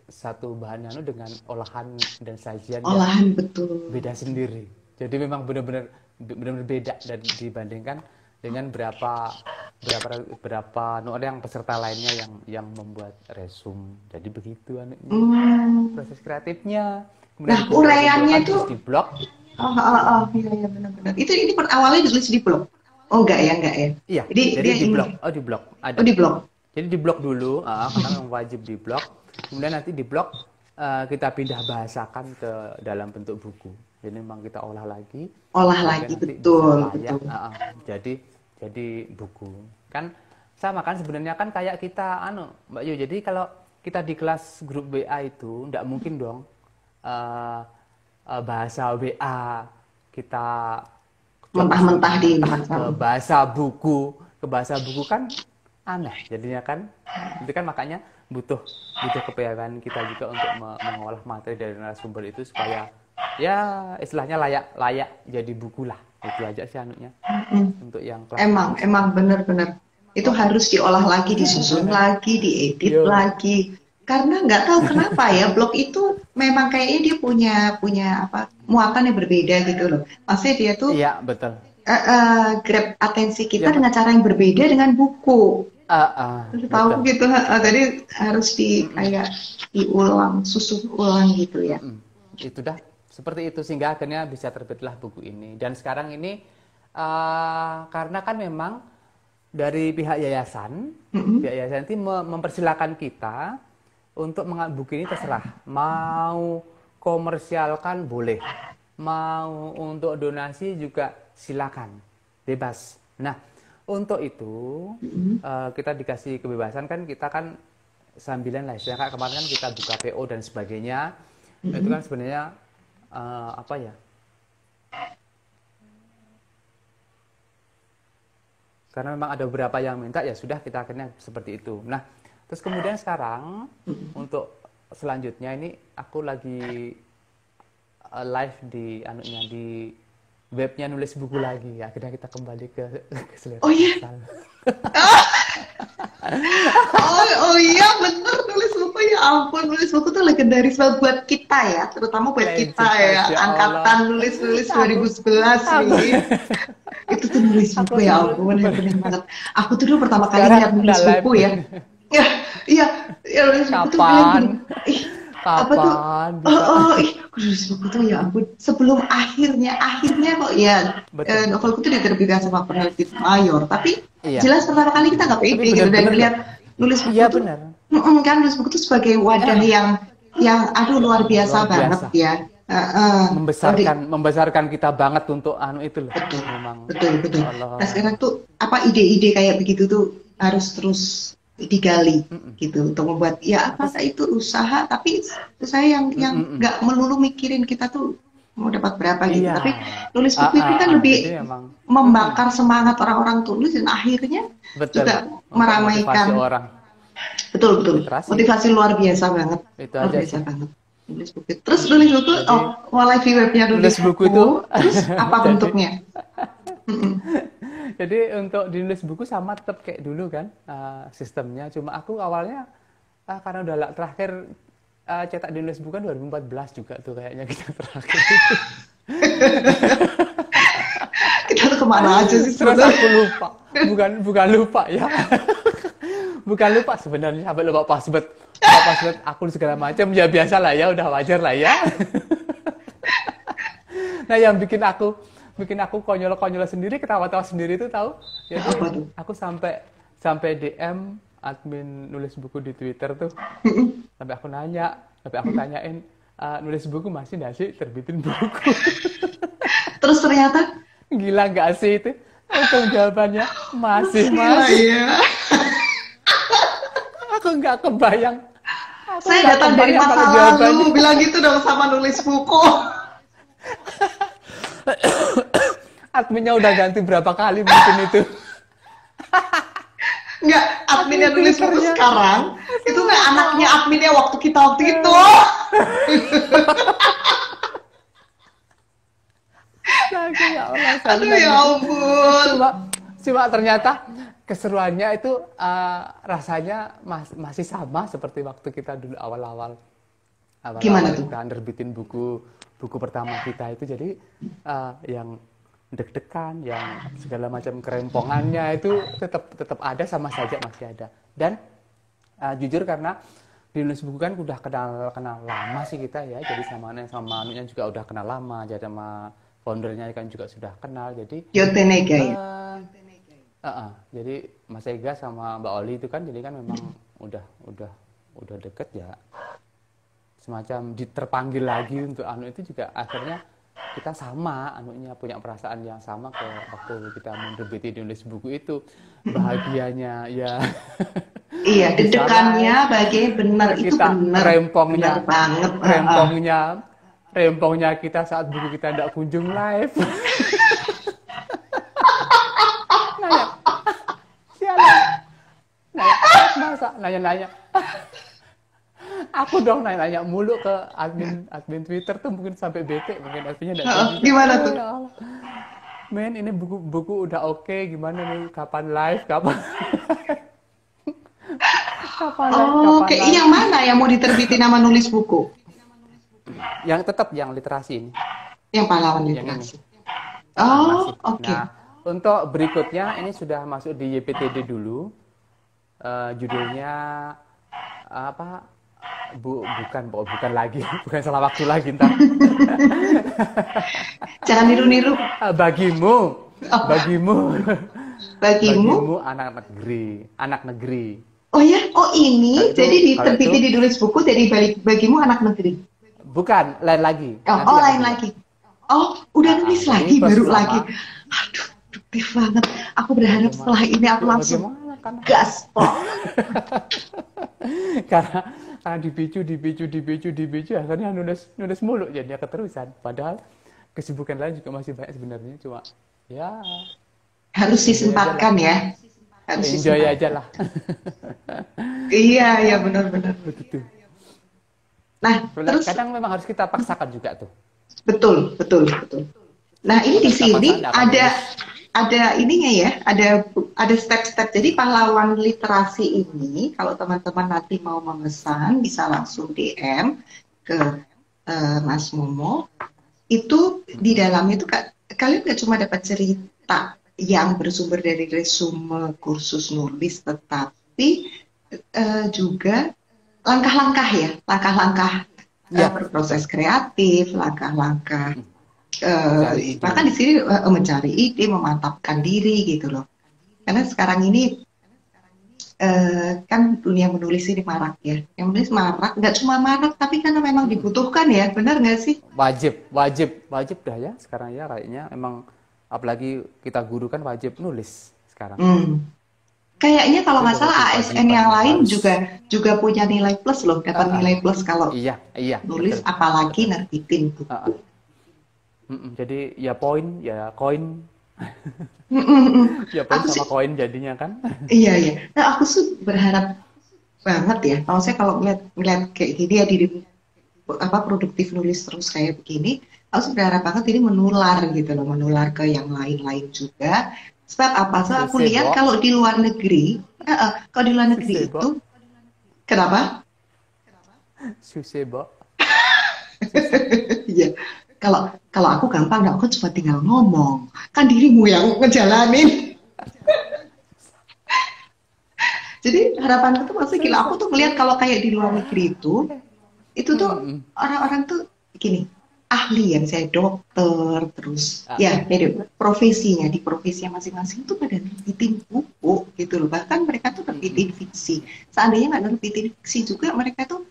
Speaker 2: satu bahan dengan olahan dan sajian yang
Speaker 1: Betul.
Speaker 2: beda sendiri. Jadi memang benar-benar beda dan dibandingkan dengan berapa yang peserta lainnya yang membuat resume. Jadi begitu proses kreatifnya. Kemudian
Speaker 1: Nah, uraiannya itu
Speaker 2: di blog.
Speaker 1: iya benar-benar. Ini awalnya ditulis di blog. Oh enggak ya.
Speaker 2: Iya,
Speaker 1: Jadi
Speaker 2: jadi
Speaker 1: dia
Speaker 2: di
Speaker 1: ini.
Speaker 2: blog. Oh, di blog ada.
Speaker 1: Oh di blog.
Speaker 2: Jadi di blog dulu, karena memang wajib di blog. Kemudian nanti di blog kita pindah bahasakan ke dalam bentuk buku. Jadi memang kita olah lagi,
Speaker 1: Olah
Speaker 2: sehingga
Speaker 1: lagi,
Speaker 2: nanti bisa
Speaker 1: betul,
Speaker 2: layak
Speaker 1: betul.
Speaker 2: jadi buku. Kan sama kan sebenarnya kan kayak kita Mbak Yu. Jadi kalau kita di kelas grup WA itu nggak mungkin dong eh, bahasa WA kita coba
Speaker 1: Mentah-mentah di
Speaker 2: mentah
Speaker 1: pasal.
Speaker 2: ke bahasa buku kan aneh jadinya kan. Itu kan makanya butuh butuh kepekaan kita juga untuk mengolah materi dari narasumber itu supaya ya istilahnya layak jadi buku lah. Itu aja sih anunya
Speaker 1: Mm-mm.
Speaker 2: untuk yang kelas
Speaker 1: Emang,
Speaker 2: buku
Speaker 1: emang
Speaker 2: seperti itu.
Speaker 1: bener-bener. Itu harus diolah lagi, disusun lagi, diedit
Speaker 2: Yo.
Speaker 1: lagi. Karena nggak tahu kenapa ya, blog itu memang kayaknya dia punya punya apa muatan yang berbeda gitu loh. Maksudnya dia tuh
Speaker 2: Iya, betul.
Speaker 1: grab atensi kita
Speaker 2: Ya,
Speaker 1: dengan cara yang berbeda dengan buku. Tahu
Speaker 2: betul.
Speaker 1: gitu, jadi harus
Speaker 2: Mm-mm,
Speaker 1: kayak diulang, susun ulang gitu ya.
Speaker 2: mm-mm. Itu dah seperti itu sehingga akhirnya bisa terbitlah buku ini. Dan sekarang ini karena kan memang dari
Speaker 1: Mm-mm.
Speaker 2: pihak yayasan itu mempersilahkan kita untuk mengambil buku ini terserah. Mau komersialkan boleh, mau untuk donasi juga silakan, bebas. Nah, untuk itu
Speaker 1: Mm-mm.
Speaker 2: kita dikasih kebebasan kan kita kan sambilan lah istilahnya kemarin kan kita buka PO dan sebagainya. Itu kan
Speaker 1: Mm-mm.
Speaker 2: sebenarnya apa ya? Karena memang ada beberapa yang minta ya sudah kita akhirnya seperti itu. Nah, terus kemudian sekarang untuk selanjutnya ini aku lagi live di anunya di webnya nulis buku lagi. Akhirnya kita kembali ke selera
Speaker 1: Oh iya,
Speaker 2: asal.
Speaker 1: oh iya bener, nulis buku, ya ampun, nulis buku tuh legendaris banget buat kita ya, terutama buat kita
Speaker 2: Legend,
Speaker 1: ya,
Speaker 2: Masya Allah.
Speaker 1: angkatan nulis-nulis
Speaker 2: Aku,
Speaker 1: 2011
Speaker 2: aku,
Speaker 1: nih. Itu tuh nulis
Speaker 2: aku
Speaker 1: buku, ya
Speaker 2: selalu
Speaker 1: ampun, bener banget. Aku tuh dulu pertama kali
Speaker 2: sekarang
Speaker 1: lihat
Speaker 2: udah
Speaker 1: nulis
Speaker 2: live.
Speaker 1: buku ya. Ya, iya, ya nulis buku tuh kayak gini.
Speaker 2: Kapan?
Speaker 1: Ih, apa tuh?
Speaker 2: Kapan bisa?
Speaker 1: Nulis buku tuh ya ampun. Sebelum akhirnya kok ya,
Speaker 2: Betul.
Speaker 1: novelku tuh diterbitkan sama penerbit mayor. Tapi
Speaker 2: Iya.
Speaker 1: jelas pertama kali kita nggak
Speaker 2: Tapi
Speaker 1: pede gitu dan
Speaker 2: benar-benar loh.
Speaker 1: melihat nulis buku
Speaker 2: Iya
Speaker 1: tuh,
Speaker 2: benar.
Speaker 1: kan nulis buku tuh sebagai wadah yang aduh
Speaker 2: Ya
Speaker 1: luar
Speaker 2: Allah,
Speaker 1: biasa
Speaker 2: luar
Speaker 1: banget
Speaker 2: biasa.
Speaker 1: ya. Kalau di
Speaker 2: Membesarkan kita banget untuk anu itu loh.
Speaker 1: betul,
Speaker 2: Memang
Speaker 1: betul, betul.
Speaker 2: ya
Speaker 1: Nah
Speaker 2: Allah.
Speaker 1: sekarang tuh apa ide-ide kayak begitu tuh harus terus digali
Speaker 2: Mm-mm.
Speaker 1: gitu untuk membuat ya
Speaker 2: Aku
Speaker 1: apa itu usaha, tapi usaha yang
Speaker 2: mm-mm.
Speaker 1: nggak melulu mikirin kita tuh mau dapat berapa gitu,
Speaker 2: Iya.
Speaker 1: tapi nulis buku ini kan
Speaker 2: Jadi
Speaker 1: lebih
Speaker 2: memang mm-mm.
Speaker 1: membakar semangat orang-orang tulis dan akhirnya
Speaker 2: Betul
Speaker 1: juga
Speaker 2: untuk motivasi
Speaker 1: meramaikan.
Speaker 2: orang.
Speaker 1: Betul, betul.
Speaker 2: Literasi.
Speaker 1: Motivasi luar biasa banget.
Speaker 2: Itu
Speaker 1: Luar
Speaker 2: aja
Speaker 1: biasa
Speaker 2: sih.
Speaker 1: banget. Nulis buku. Terus nulis buku,
Speaker 2: Jadi
Speaker 1: mulai di webnya nulis
Speaker 2: nulis buku itu
Speaker 1: buku, terus apa
Speaker 2: jadi
Speaker 1: bentuknya? Mm-mm.
Speaker 2: jadi untuk di nulis buku sama tetap kayak dulu kan sistemnya. Cuma aku awalnya karena udah terakhir cetak di nulis buku kan 2014 juga tuh kayaknya kita terakhir itu.
Speaker 1: Kita tuh kemana aja sih
Speaker 2: Terus
Speaker 1: sebetulnya?
Speaker 2: aku lupa. Bukan lupa ya. Bukan lupa sebenarnya sampai lupa password. Lupa password akun segala macam ya biasa lah ya, udah wajar lah ya. Nah, yang bikin aku konyol-konyol sendiri, ketawa-tawa sendiri itu tahu. Jadi
Speaker 1: Apa tuh?
Speaker 2: aku sampai DM admin nulis buku di Twitter tuh. Sampai aku tanyain nulis buku masih nggak sih terbitin buku.
Speaker 1: Terus ternyata,
Speaker 2: Gila nggak sih itu? Langsung jawabannya masih
Speaker 1: gila
Speaker 2: mas.
Speaker 1: ya.
Speaker 2: Aku nggak kebayang. Aku
Speaker 1: Saya
Speaker 2: nggak
Speaker 1: datang dari
Speaker 2: kebayang
Speaker 1: masa
Speaker 2: kalau jawabannya.
Speaker 1: lalu, bilang gitu dong sama nulis buku.
Speaker 2: Adminnya udah ganti berapa kali mungkin itu.
Speaker 1: Enggak, adminnya
Speaker 2: Admin
Speaker 1: nulis buku
Speaker 2: Twitternya.
Speaker 1: sekarang, itu kayak anaknya adminnya waktu kita waktu itu.
Speaker 2: Ya Allah,
Speaker 1: Aduh
Speaker 2: sampai
Speaker 1: ya
Speaker 2: gitu.
Speaker 1: ampun.
Speaker 2: Cuma, cuma ternyata keseruannya itu rasanya masih sama seperti waktu kita dulu awal-awal
Speaker 1: Gimana tuh?
Speaker 2: kita nerbitin buku pertama kita itu. Jadi yang deg-degan, yang segala macam kerempongannya itu tetap ada, sama saja masih ada. Dan jujur karena di nulis buku kan udah kenal lama sih kita ya, jadi sama anunya juga udah kenal lama, jadi sama foundernya kan juga sudah kenal. Jadi
Speaker 1: Yotenega ya.
Speaker 2: jadi Mas Ega sama Mbak Oli itu kan jadi kan memang udah deket ya. semacam terpanggil lagi untuk anu itu juga akhirnya kita sama anunya punya perasaan yang sama ke waktu kita menerbiti nulis buku itu bahagianya ya
Speaker 1: Iya,
Speaker 2: bisa
Speaker 1: deg-degannya
Speaker 2: live
Speaker 1: bagian benar itu
Speaker 2: kita
Speaker 1: benar benar banget.
Speaker 2: rempongnya rempongnya kita saat buku kita tidak kunjung live nanya sialan nanya aku dong nanya mulu ke admin Twitter tuh mungkin sampai bete mungkin adminnya enggak tahu juga.
Speaker 1: Gimana tuh?
Speaker 2: Ya Allah. Men ini buku udah oke, gimana nih kapan live kapan
Speaker 1: Oke, yang mana yang mau diterbitin nama nulis buku?
Speaker 2: Yang tetap yang literasi ini.
Speaker 1: Yang pahlawan literasi. Oh, oke.
Speaker 2: Nah, untuk berikutnya ini sudah masuk di YPTD dulu. Judulnya apa? Bukan lagi, bukan salah waktu lagi ntar.
Speaker 1: Jangan niru-niru.
Speaker 2: Bagimu anak negeri.
Speaker 1: Oh ya, ini itu, jadi diterbitin di nulis buku jadi bagimu anak negeri.
Speaker 2: Bukan, lain lagi.
Speaker 1: Oh, lain lagi. Oh, udah nulis lagi, baru lagi. Aduh, produktif banget. Aku berharap setelah ini aku langsung gaspol.
Speaker 2: karena dipicu akhirnya nulis mulu jadinya keterusan. Padahal kesibukan lain juga masih banyak sebenarnya, cuma ya
Speaker 1: harus disempatkan ya. Harus
Speaker 2: enjoy aja lah.
Speaker 1: Iya, benar-benar.
Speaker 2: Begitu.
Speaker 1: Nah, terus
Speaker 2: kadang memang harus kita paksakan juga tuh.
Speaker 1: Betul. Nah, ini di sini ada ininya ya, ada step-step. Jadi pahlawan literasi ini, kalau teman-teman nanti mau memesan, bisa langsung DM ke Mas Momo. Itu di dalamnya itu kalian nggak cuma dapat cerita yang bersumber dari resume kursus nulis, tetapi juga langkah-langkah berproses kreatif, langkah-langkah bahkan di sini mencari ide, memantapkan diri gitu loh. Karena sekarang ini kan dunia menulis ini marak ya. Yang menulis marak, nggak cuma marak tapi karena memang dibutuhkan ya, benar nggak sih?
Speaker 2: Wajib dah ya sekarang ya kayaknya emang. Apalagi kita guru kan wajib nulis sekarang.
Speaker 1: Kayaknya kalau nggak salah ASN yang lain juga punya nilai plus loh, dapat nilai plus kalau nulis, betul. Apalagi nerbitin buku.
Speaker 2: Jadi ya poin, ya koin. Ya poin sama koin jadinya kan. Iya.
Speaker 1: Nah, aku tuh berharap banget ya. Kalau saya ngeliat kayak gini ya di produktif nulis terus kayak begini. Aku berharap banget ini menular ke yang lain-lain juga. Sebab apa? Sebab aku lihat kalau di luar negeri, itu, kenapa?
Speaker 2: Susebo.
Speaker 1: Iya. Kalau aku gampang, aku cuma tinggal ngomong. Kan dirimu yang ngejalanin. Jadi harapanku tuh maksudnya gila. Aku tuh melihat kalau kayak di luar negeri itu tuh orang-orang tuh gini. Ahli yang saya dokter terus profesinya di profesinya masing-masing itu pada nerbitin buku gitu loh, bahkan mereka tuh nerbitin fiksi. Seandainya nggak nerbitin fiksi juga mereka tuh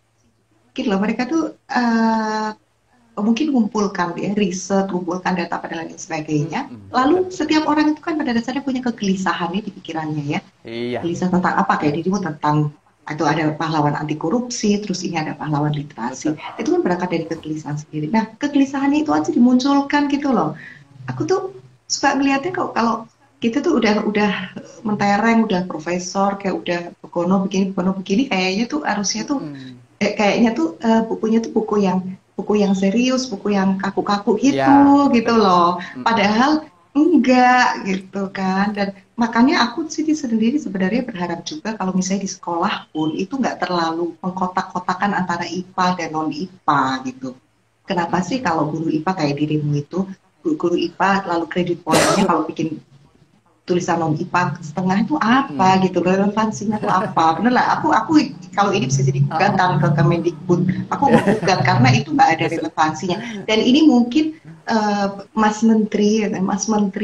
Speaker 1: mungkin mengumpulkan riset, mengumpulkan data pada lain sebagainya. Lalu setiap orang itu kan pada dasarnya punya kegelisahannya di pikirannya ya.
Speaker 2: Iya.
Speaker 1: Gelisah tentang apa, kayak dirimu tentang atau ada pahlawan anti korupsi, terus ini ada pahlawan literasi. Betul. Itu kan berangkat dari kegelisahan sendiri. Nah, kegelisahannya itu aja dimunculkan gitu loh. Aku tuh suka ngeliatnya kalau kita tuh udah mentereng, udah profesor, kayak udah begono begini, kayaknya tuh harusnya tuh bukunya tuh buku yang serius, buku yang kaku-kaku gitu loh. Padahal enggak gitu kan. Dan makanya aku sendiri sebenarnya berharap juga kalau misalnya di sekolah pun itu nggak terlalu mengkotak-kotakan antara IPA dan non-IPA gitu. Kenapa sih kalau guru IPA kayak dirimu itu, guru IPA lalu kredit poinnya kalau bikin tulisan non-IPA setengah itu apa gitu, relevansinya itu apa? Bener lah, aku kalau ini bisa jadi gugatan ke Kemendikbud, aku mau gugat karena itu nggak ada relevansinya. Dan ini mungkin Mas Menteri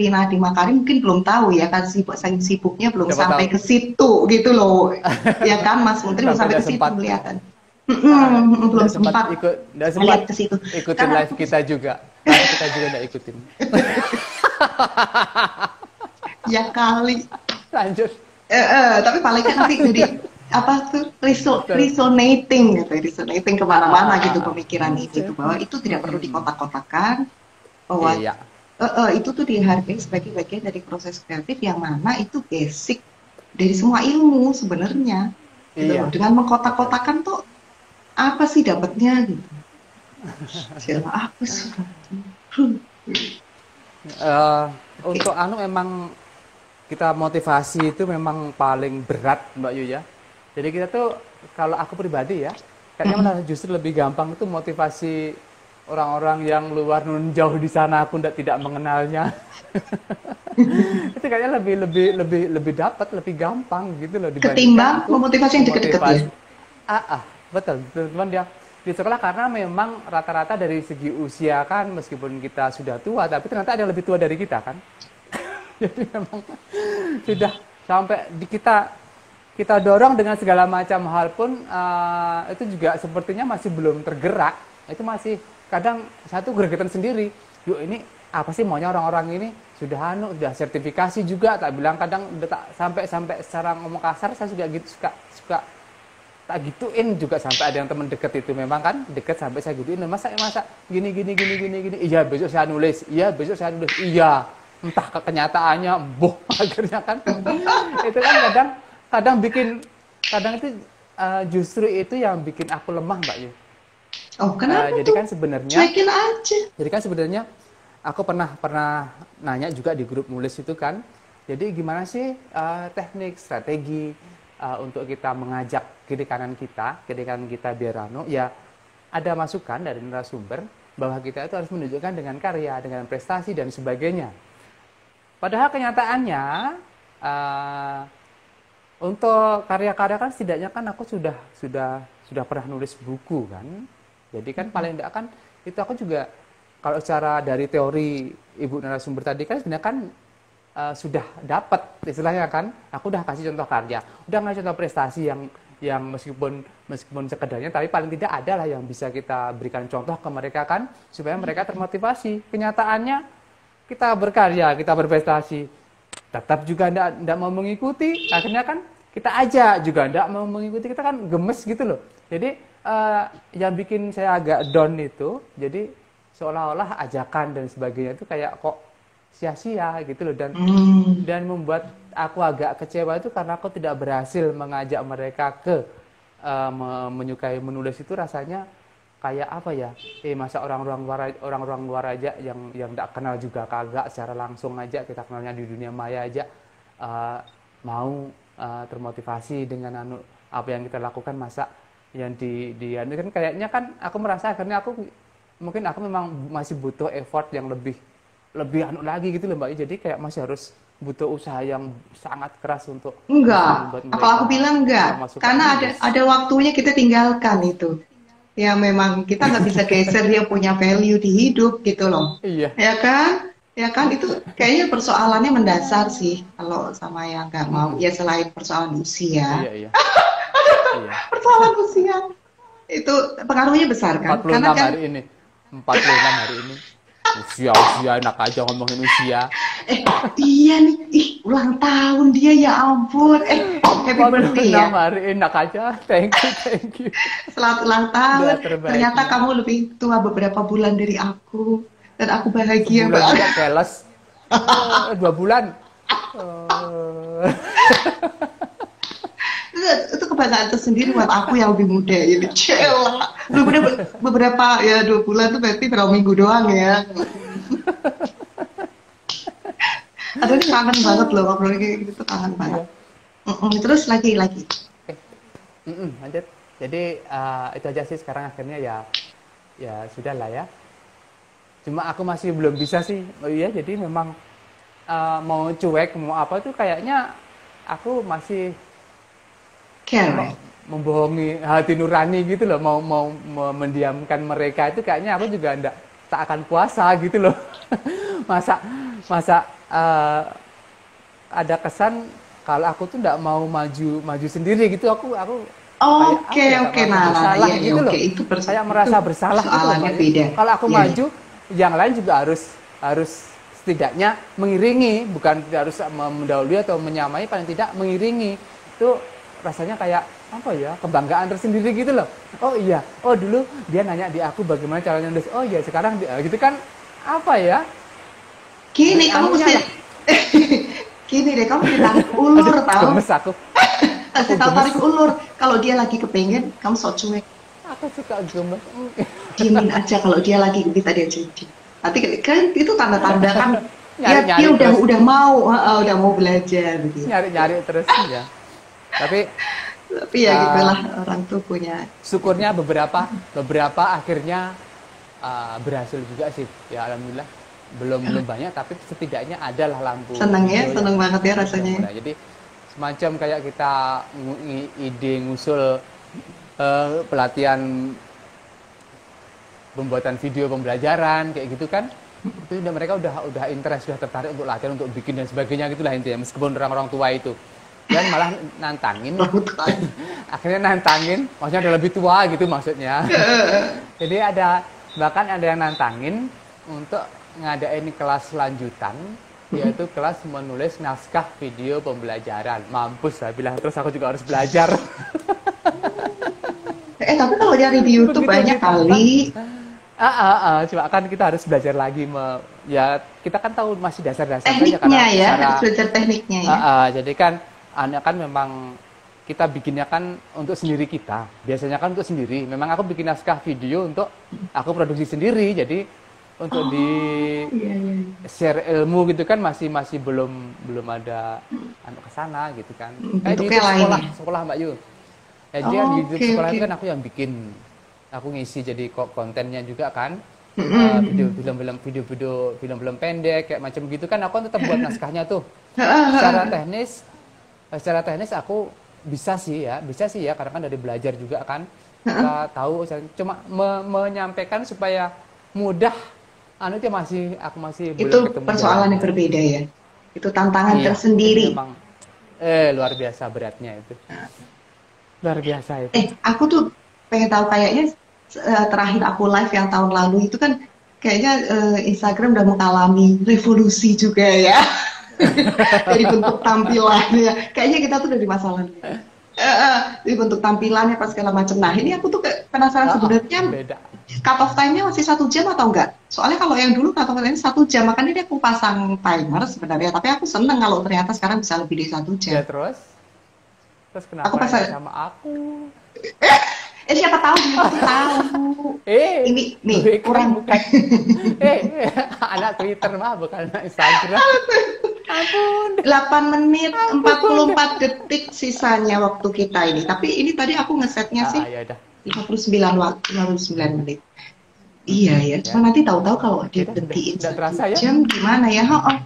Speaker 1: Nadiem Makarim mungkin belum tahu ya, kan sibuknya belum sampai ke situ gitu loh, ya kan Mas Menteri belum sampai ke situ kelihatan. Belum
Speaker 2: Nggak sempat
Speaker 1: sempat
Speaker 2: ikut, nggak sempat
Speaker 1: lihat ke situ.
Speaker 2: ikutin
Speaker 1: Karena
Speaker 2: live kita juga. Live kita juga nggak ikutin.
Speaker 1: ya kali.
Speaker 2: Lanjut.
Speaker 1: Tapi paling kan nanti jadi apa tuh
Speaker 2: Betul.
Speaker 1: resonating gitu, resonating kemana-mana gitu
Speaker 2: Ah.
Speaker 1: pemikiran ini tuh bahwa itu tidak perlu
Speaker 2: Mm-mm.
Speaker 1: dikotak-kotakan, bahwa
Speaker 2: Iya,
Speaker 1: itu tuh dihargai sebagai bagian dari proses kreatif yang mana itu basic dari semua ilmu sebenarnya gitu loh.
Speaker 2: iya,
Speaker 1: Dengan
Speaker 2: betul.
Speaker 1: mengkotak-kotakan tuh apa sih dapatnya gitu? Sila apa sih?
Speaker 2: Eh,
Speaker 1: Oke.
Speaker 2: untuk anu memang kita motivasi itu memang paling berat Mbak Yu ya. Jadi kita tuh kalau aku pribadi ya, kayaknya malah justru lebih gampang itu motivasi orang-orang yang luar nun jauh di sana aku tidak mengenalnya. Itu kayaknya lebih dapat, lebih gampang gitu loh dibandingkan
Speaker 1: Ketimbang
Speaker 2: aku
Speaker 1: memotivasi yang deket-deket ya.
Speaker 2: memotivasi. Betul, teman-teman ya. Di sekolah karena memang rata-rata dari segi usia kan meskipun kita sudah tua tapi ternyata ada yang lebih tua dari kita kan. Jadi memang sudah sampai di kita dorong dengan segala macam hal pun itu juga sepertinya masih belum tergerak. Itu masih kadang satu gregetan sendiri. Yuk ini apa sih maunya orang-orang ini? Sudah sertifikasi juga tak bilang kadang udah tak sampai secara ngomong kasar saya juga gitu suka tak gituin juga sampai ada yang teman deket itu memang kan deket sampai saya gituin masa gini iya besok saya nulis iya entah kenyataannya boh akhirnya kan itu kan kadang bikin kadang itu justru itu yang bikin aku lemah Mbak Yu.
Speaker 1: Oh, kenapa
Speaker 2: Jadi
Speaker 1: tuh?
Speaker 2: kan sebenarnya
Speaker 1: Cuekin aja.
Speaker 2: aku pernah nanya juga di grup nulis itu kan. Jadi gimana sih teknik strategi untuk kita mengajak kiri kanan kita biar ya ada masukan dari narasumber bahwa kita itu harus menunjukkan dengan karya, dengan prestasi dan sebagainya. Padahal kenyataannya uh, untuk karya-karya kan setidaknya kan aku sudah pernah nulis buku kan. Jadi kan paling tidak kan itu aku juga kalau secara dari teori ibu narasumber tadi kan sebenarnya kan sudah dapat istilahnya kan. Aku udah kasih contoh karya, udah ngasih contoh prestasi yang meskipun sekedarnya tapi paling tidak ada lah yang bisa kita berikan contoh ke mereka kan supaya mereka termotivasi. Kenyataannya kita berkarya, kita berprestasi, tetap juga tidak mau mengikuti. Akhirnya kan kita ajak juga tidak mau mengikuti, kita kan gemes gitu loh. Jadi yang bikin saya agak down itu, jadi seolah-olah ajakan dan sebagainya itu kayak kok sia-sia gitu loh dan membuat aku agak kecewa itu karena aku tidak berhasil mengajak mereka ke menyukai menulis itu rasanya kayak apa ya? Masa orang-orang luar aja yang tidak kenal juga kagak secara langsung aja kita kenalnya di dunia maya aja uh, mau termotivasi dengan apa yang kita lakukan masa yang di kan kayaknya kan aku merasa akhirnya mungkin aku memang masih butuh effort yang lebih lagi gitu loh Mbak. Jadi kayak masih harus butuh usaha yang sangat keras untuk bisa
Speaker 1: Enggak.
Speaker 2: membuat
Speaker 1: Kalau aku
Speaker 2: mereka
Speaker 1: bilang enggak.
Speaker 2: sama suka
Speaker 1: Karena
Speaker 2: nulis.
Speaker 1: ada waktunya kita tinggalkan itu. Ya memang kita nggak bisa geser dia punya value di hidup gitu loh.
Speaker 2: Iya.
Speaker 1: Ya kan? Ya kan itu kayaknya persoalannya mendasar sih kalau sama yang nggak mau.
Speaker 2: Mm-mm.
Speaker 1: Ya selain persoalan usia.
Speaker 2: Iya, iya. Iya.
Speaker 1: Persoalan usia. Itu pengaruhnya besar kan? Karena
Speaker 2: 46
Speaker 1: kan
Speaker 2: hari ini. 46 hari ini. Usia enak aja ngomongin usia.
Speaker 1: dia nih, ulang tahun dia ya ampun. Happy birthday
Speaker 2: 46
Speaker 1: ya.
Speaker 2: hari enak aja. Thank you.
Speaker 1: Selamat ulang tahun.
Speaker 2: Udah terbaik
Speaker 1: Ternyata
Speaker 2: nih.
Speaker 1: kamu lebih tua beberapa bulan dari aku. Dan aku bahagia
Speaker 2: Sebulan juga
Speaker 1: banget.
Speaker 2: keles. 2 bulan. Eh,
Speaker 1: Itu kebanggaan tersendiri buat aku yang lebih muda ini. Cela. Beberapa ya 2 bulan tuh berarti berapa minggu doang ya. Aduh ini kangen banget loh ngobrol kayak gitu tuh kangen banget.
Speaker 2: iya.
Speaker 1: Terus lagi.
Speaker 2: Lanjut. Jadi itu aja sih sekarang akhirnya ya sudah lah ya. Cuma aku masih belum bisa sih. Oh iya, jadi memang mau cuek mau apa tuh kayaknya aku masih
Speaker 1: Care.
Speaker 2: membohongi hati nurani gitu loh, mau mendiamkan mereka itu kayaknya aku juga tak akan puasa gitu loh. masa masa ada kesan kalau aku tuh ndak mau maju sendiri gitu, aku
Speaker 1: Oke,
Speaker 2: apa ya,
Speaker 1: oke.
Speaker 2: merasa
Speaker 1: Nah,
Speaker 2: bersalah
Speaker 1: iya, iya,
Speaker 2: gitu loh.
Speaker 1: oke. Itu
Speaker 2: Kayak merasa bersalah gitu loh,
Speaker 1: persoalannya
Speaker 2: Mbak.
Speaker 1: beda.
Speaker 2: Kalau aku
Speaker 1: Iya, iya.
Speaker 2: maju, yang lain juga harus setidaknya mengiringi, bukan harus mendahului atau menyamai, paling tidak mengiringi. Itu rasanya kayak apa ya, kebanggaan tersendiri gitu loh. Oh iya, oh dulu dia nanya di aku bagaimana caranya nulis. Oh iya, sekarang gitu kan, apa ya?
Speaker 1: Gini, kamu
Speaker 2: Anunya
Speaker 1: mesti
Speaker 2: lah.
Speaker 1: gini deh, kamu ditarik ulur
Speaker 2: Aduh,
Speaker 1: tahu.
Speaker 2: gemes aku. Aku
Speaker 1: Kasih tahu
Speaker 2: gemes.
Speaker 1: tarik ulur. Kalau dia lagi kepengen, kamu sok cuek.
Speaker 2: Aku suka gemes.
Speaker 1: Diemin aja kalau dia lagi minta dia jadi. Nanti kan itu tanda-tanda kan dia
Speaker 2: Nyari-nyari terus.
Speaker 1: udah mau belajar gitu.
Speaker 2: Nyari-nyari terus ya. Tapi
Speaker 1: Tapi ya
Speaker 2: uh,
Speaker 1: gitulah orang tuh punya.
Speaker 2: syukurnya beberapa akhirnya berhasil juga sih. Ya alhamdulillah. Belum belum banyak tapi setidaknya adalah lampu
Speaker 1: Seneng ya,
Speaker 2: hijau
Speaker 1: seneng banget ya
Speaker 2: yang sudah
Speaker 1: rasanya.
Speaker 2: mulai. Jadi semacam kayak kita ide ngusul pelatihan pembuatan video pembelajaran kayak gitu kan, itu udah mereka udah interest, sudah tertarik untuk latihan, untuk bikin dan sebagainya gitulah intinya, meskipun orang-orang tua itu dan malah nantangin. Akhirnya nantangin, maksudnya udah lebih tua gitu maksudnya. Jadi bahkan ada yang nantangin untuk ngadain kelas lanjutan, yaitu kelas menulis naskah video pembelajaran. Mampus saya bilang, terus aku juga harus belajar.
Speaker 1: Tapi kalau dari di YouTube
Speaker 2: Begitu
Speaker 1: banyak
Speaker 2: ditantang.
Speaker 1: kali.
Speaker 2: Cuma kan kita harus belajar lagi, ya kita kan tahu masih dasar-dasar saja
Speaker 1: Tekniknya
Speaker 2: karena
Speaker 1: ya,
Speaker 2: secara
Speaker 1: harus belajar tekniknya ya.
Speaker 2: jadi kan kan memang kita bikinnya kan untuk sendiri kita. Biasanya kan untuk sendiri. Memang aku bikin naskah video untuk aku produksi sendiri. Jadi untuk di
Speaker 1: Iya, iya.
Speaker 2: share ilmu gitu kan masih belum ada anak ke sana gitu kan. Kayak di
Speaker 1: Bentuknya
Speaker 2: YouTube
Speaker 1: lain ya.
Speaker 2: sekolah Mbak Yu. Ya, jadi kan di YouTube
Speaker 1: Oke,
Speaker 2: sekolah
Speaker 1: oke.
Speaker 2: itu kan aku yang bikin. Aku ngisi jadi kontennya juga kan.
Speaker 1: Mm-mm.
Speaker 2: Film-film pendek kayak macam gitu kan, aku kan tetap buat naskahnya tuh.
Speaker 1: Heeh,
Speaker 2: Secara
Speaker 1: heeh.
Speaker 2: teknis secara teknis aku bisa sih ya karena kan dari belajar juga kan. Kita tahu cuma menyampaikan supaya mudah itu aku masih belum
Speaker 1: Itu
Speaker 2: ketemu
Speaker 1: persoalan yang
Speaker 2: jalannya.
Speaker 1: berbeda ya. Itu tantangan
Speaker 2: Iya, itu
Speaker 1: tersendiri.
Speaker 2: memang luar biasa beratnya itu. Luar biasa itu.
Speaker 1: Aku tuh pengen tahu kayaknya terakhir aku live yang tahun lalu itu kan kayaknya Instagram udah mengalami revolusi juga ya. Dari bentuk tampilannya. Kayaknya kita tuh dari masa lalu. Dari bentuk tampilannya pas segala macam. Nah, ini aku tuh penasaran sebenarnya
Speaker 2: Beda.
Speaker 1: cut off time-nya masih 1 jam atau enggak? Soalnya kalau yang dulu cut off time-nya 1 jam, makanya dia aku pasang timer sebenarnya. Tapi aku seneng kalau ternyata sekarang bisa lebih dari 1 jam.
Speaker 2: Ya terus
Speaker 1: Aku
Speaker 2: kenapa nanya
Speaker 1: pasang,
Speaker 2: sama aku?
Speaker 1: siapa tahu, siapa tahu. Ini nih kurang.
Speaker 2: Bukan. Anak Twitter mah bukan anak Instagram. Ampun.
Speaker 1: 8 menit 44 detik sisanya waktu kita ini. Tapi ini tadi aku ngesetnya sih
Speaker 2: Ya udah.
Speaker 1: 59 menit. Iya ya, cuma nanti tahu-tahu kalau diberhentiin
Speaker 2: Tidak terasa ya?
Speaker 1: 1 jam gimana ya?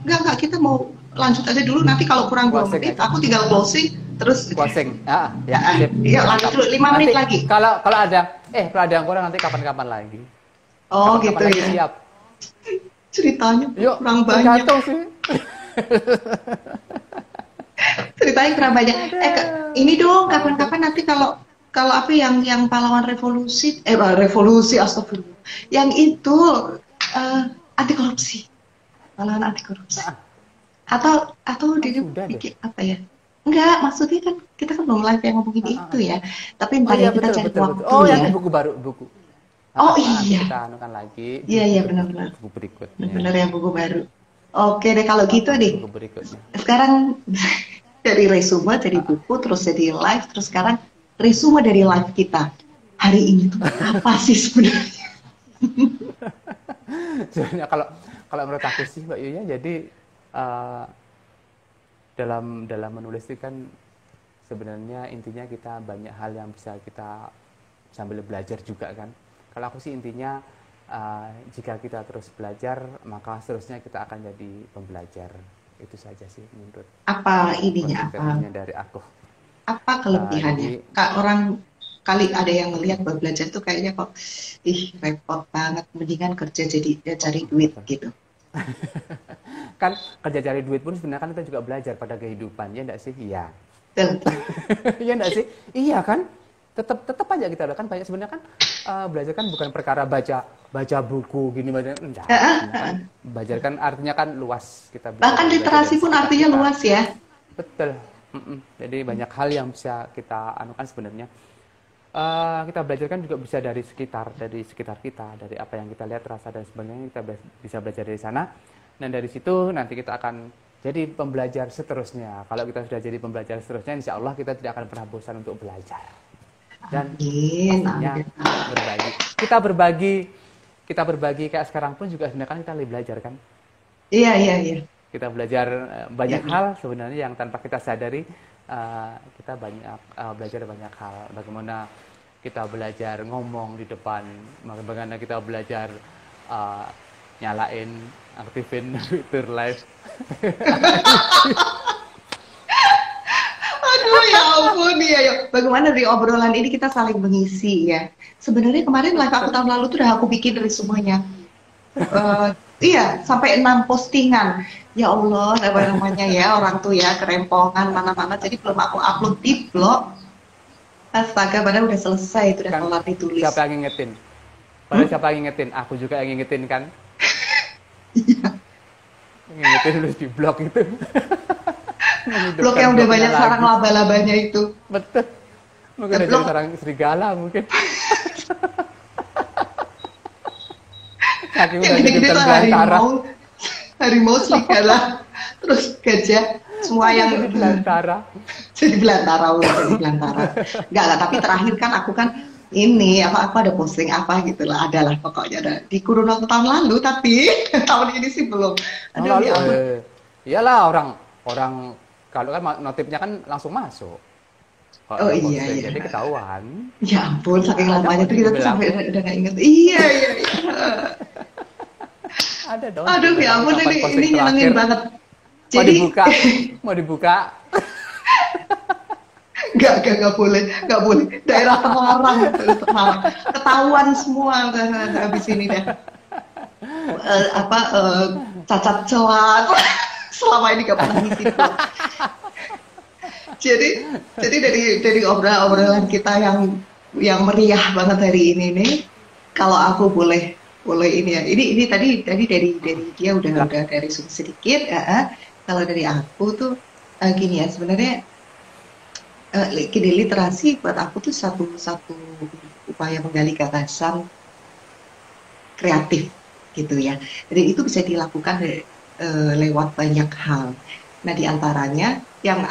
Speaker 1: Enggak, kita mau lanjut aja dulu. Nanti kalau kurang 2
Speaker 2: Closing
Speaker 1: menit,
Speaker 2: aja.
Speaker 1: aku tinggal closing terus.
Speaker 2: Closing. Sip.
Speaker 1: Iya, lanjut dulu 5 menit lagi.
Speaker 2: Kalau ada yang kurang nanti kapan-kapan lagi.
Speaker 1: Oh
Speaker 2: Kapan-kapan
Speaker 1: gitu
Speaker 2: lagi
Speaker 1: ya.
Speaker 2: siap.
Speaker 1: Ceritanya
Speaker 2: Yuk,
Speaker 1: kurang banyak.
Speaker 2: tergantung sih.
Speaker 1: Ceritanya kurang banyak. Ini dong kapan-kapan nanti kalau apa yang pahlawan revolusi revolusi astagfirullah. Yang itu anti korupsi. Pahlawan anti korupsi. Atau dia
Speaker 2: sudah deh.
Speaker 1: bikin apa ya? Enggak, maksudnya kan kita kan belum live yang ngomongin itu ya. Tapi ntar ya kita cari waktu ya.
Speaker 2: Yang buku baru.
Speaker 1: Oh iya.
Speaker 2: Kita anukan lagi.
Speaker 1: Iya benar-benar.
Speaker 2: Buku berikutnya.
Speaker 1: Benar yang buku baru. Oke deh kalau gitu deh.
Speaker 2: Buku berikutnya.
Speaker 1: Sekarang dari resume, dari buku, terus jadi live, terus sekarang resume dari live kita hari ini tuh apa sih sebenarnya?
Speaker 2: Sebenarnya kalau menurut aku sih Mbak Yuya, jadi dalam menulis itu kan sebenarnya intinya kita banyak hal yang bisa kita sambil belajar juga kan. Kalau aku sih intinya jika kita terus belajar maka seterusnya kita akan jadi pembelajar. Itu saja sih menurut
Speaker 1: Apa ininya apa?
Speaker 2: dari aku.
Speaker 1: Apa kelebihannya? Kak, orang kali ada yang ngelihat bahwa belajar tuh kayaknya kok repot banget, mendingan kerja jadi cari duit gitu.
Speaker 2: Kan kerja cari duit pun sebenarnya kan kita juga belajar pada kehidupan, ya enggak sih? Iya.
Speaker 1: Betul.
Speaker 2: Iya enggak sih? Iya kan? tetap aja kita kan banyak sebenarnya kan belajar kan bukan perkara baca buku gini baca enggak. Kan belajar kan artinya kan luas, kita bisa
Speaker 1: Bahkan
Speaker 2: belajar
Speaker 1: literasi
Speaker 2: dari
Speaker 1: pun
Speaker 2: sekitar
Speaker 1: artinya
Speaker 2: kita.
Speaker 1: luas ya.
Speaker 2: Betul. Jadi banyak hal yang bisa kita anukan sebenarnya. Kita belajar kan juga bisa dari sekitar kita, dari apa yang kita lihat, rasa dan sebagainya, kita bisa belajar dari sana. Dan dari situ nanti kita akan jadi pembelajar seterusnya. Kalau kita sudah jadi pembelajar seterusnya, insya Allah kita tidak akan pernah bosan untuk belajar. Dan
Speaker 1: Amin,
Speaker 2: pastinya
Speaker 1: amin.
Speaker 2: berbagi. Kita berbagi kayak sekarang pun juga sebenarnya kan kita lagi belajar kan.
Speaker 1: Iya, iya, iya.
Speaker 2: Kita belajar banyak
Speaker 1: Iya,
Speaker 2: hal sebenarnya yang tanpa kita sadari, kita banyak belajar banyak hal. Bagaimana kita belajar ngomong di depan, bagaimana kita belajar nyalain, aktifin fitur live.
Speaker 1: aduh ya ampun ya, ya. Bagaimana dari obrolan ini kita saling mengisi ya. Sebenarnya kemarin live aku tahun lalu tuh udah aku bikin dari semuanya. Iya, sampai 6 postingan. Ya Allah, apa namanya ya, orang tuh ya kerempongan mana-mana. Jadi belum aku upload di blog. Astaga, padahal udah selesai, itu udah
Speaker 2: Kan
Speaker 1: kelar ditulis.
Speaker 2: siapa yang ngingetin? Padahal siapa yang ngingetin? Aku juga yang ngingetin kan. Ngingetin terus di blog itu.
Speaker 1: Blog yang udah banyak sarang laba-labanya itu.
Speaker 2: Betul. Mungkin ada sarang serigala mungkin. Saking
Speaker 1: Yang
Speaker 2: udah jadi
Speaker 1: gede-gede tuh
Speaker 2: belantara.
Speaker 1: harimau, serigala, terus gajah, semua yang
Speaker 2: Jadi belantara.
Speaker 1: jadi belantara, udah jadi belantara. Enggak lah, tapi terakhir kan aku kan ini aku ada posting apa gitu lah, adalah pokoknya ada di kurun waktu tahun lalu, tapi tahun ini sih belum. Aduh,
Speaker 2: Lalu,
Speaker 1: ya ampun.
Speaker 2: iyalah orang kalau kan notifnya kan langsung masuk. Kalau
Speaker 1: Oh
Speaker 2: ada
Speaker 1: iya,
Speaker 2: posting,
Speaker 1: iya.
Speaker 2: jadi ketahuan.
Speaker 1: Ya ampun, saking
Speaker 2: Ada
Speaker 1: lamanya
Speaker 2: kok
Speaker 1: tuh
Speaker 2: di
Speaker 1: kita tuh
Speaker 2: email
Speaker 1: sampai
Speaker 2: aku.
Speaker 1: udah nggak inget. Iya, iya, iya.
Speaker 2: Ada dong.
Speaker 1: Aduh,
Speaker 2: di email
Speaker 1: ya
Speaker 2: aku
Speaker 1: ampun,
Speaker 2: kapan
Speaker 1: ini
Speaker 2: posting
Speaker 1: nyenengin
Speaker 2: terakhir.
Speaker 1: banget.
Speaker 2: Mau
Speaker 1: Jadi
Speaker 2: dibuka, mau dibuka.
Speaker 1: nggak boleh, nggak boleh. Daerah terlarang, ketahuan semua udah habis ini dah. Cacat celah selama ini nggak pernah ngisi tuh. Jadi dari obrolan kita yang meriah banget hari ini nih, kalau aku boleh ini ya. Ini tadi dari dia udah dari sedikit. Kalau dari aku tuh gini ya, sebenarnya gini, literasi buat aku tuh satu upaya menggali gagasan kreatif gitu ya. Jadi itu bisa dilakukan lewat banyak hal. Nah, diantaranya yang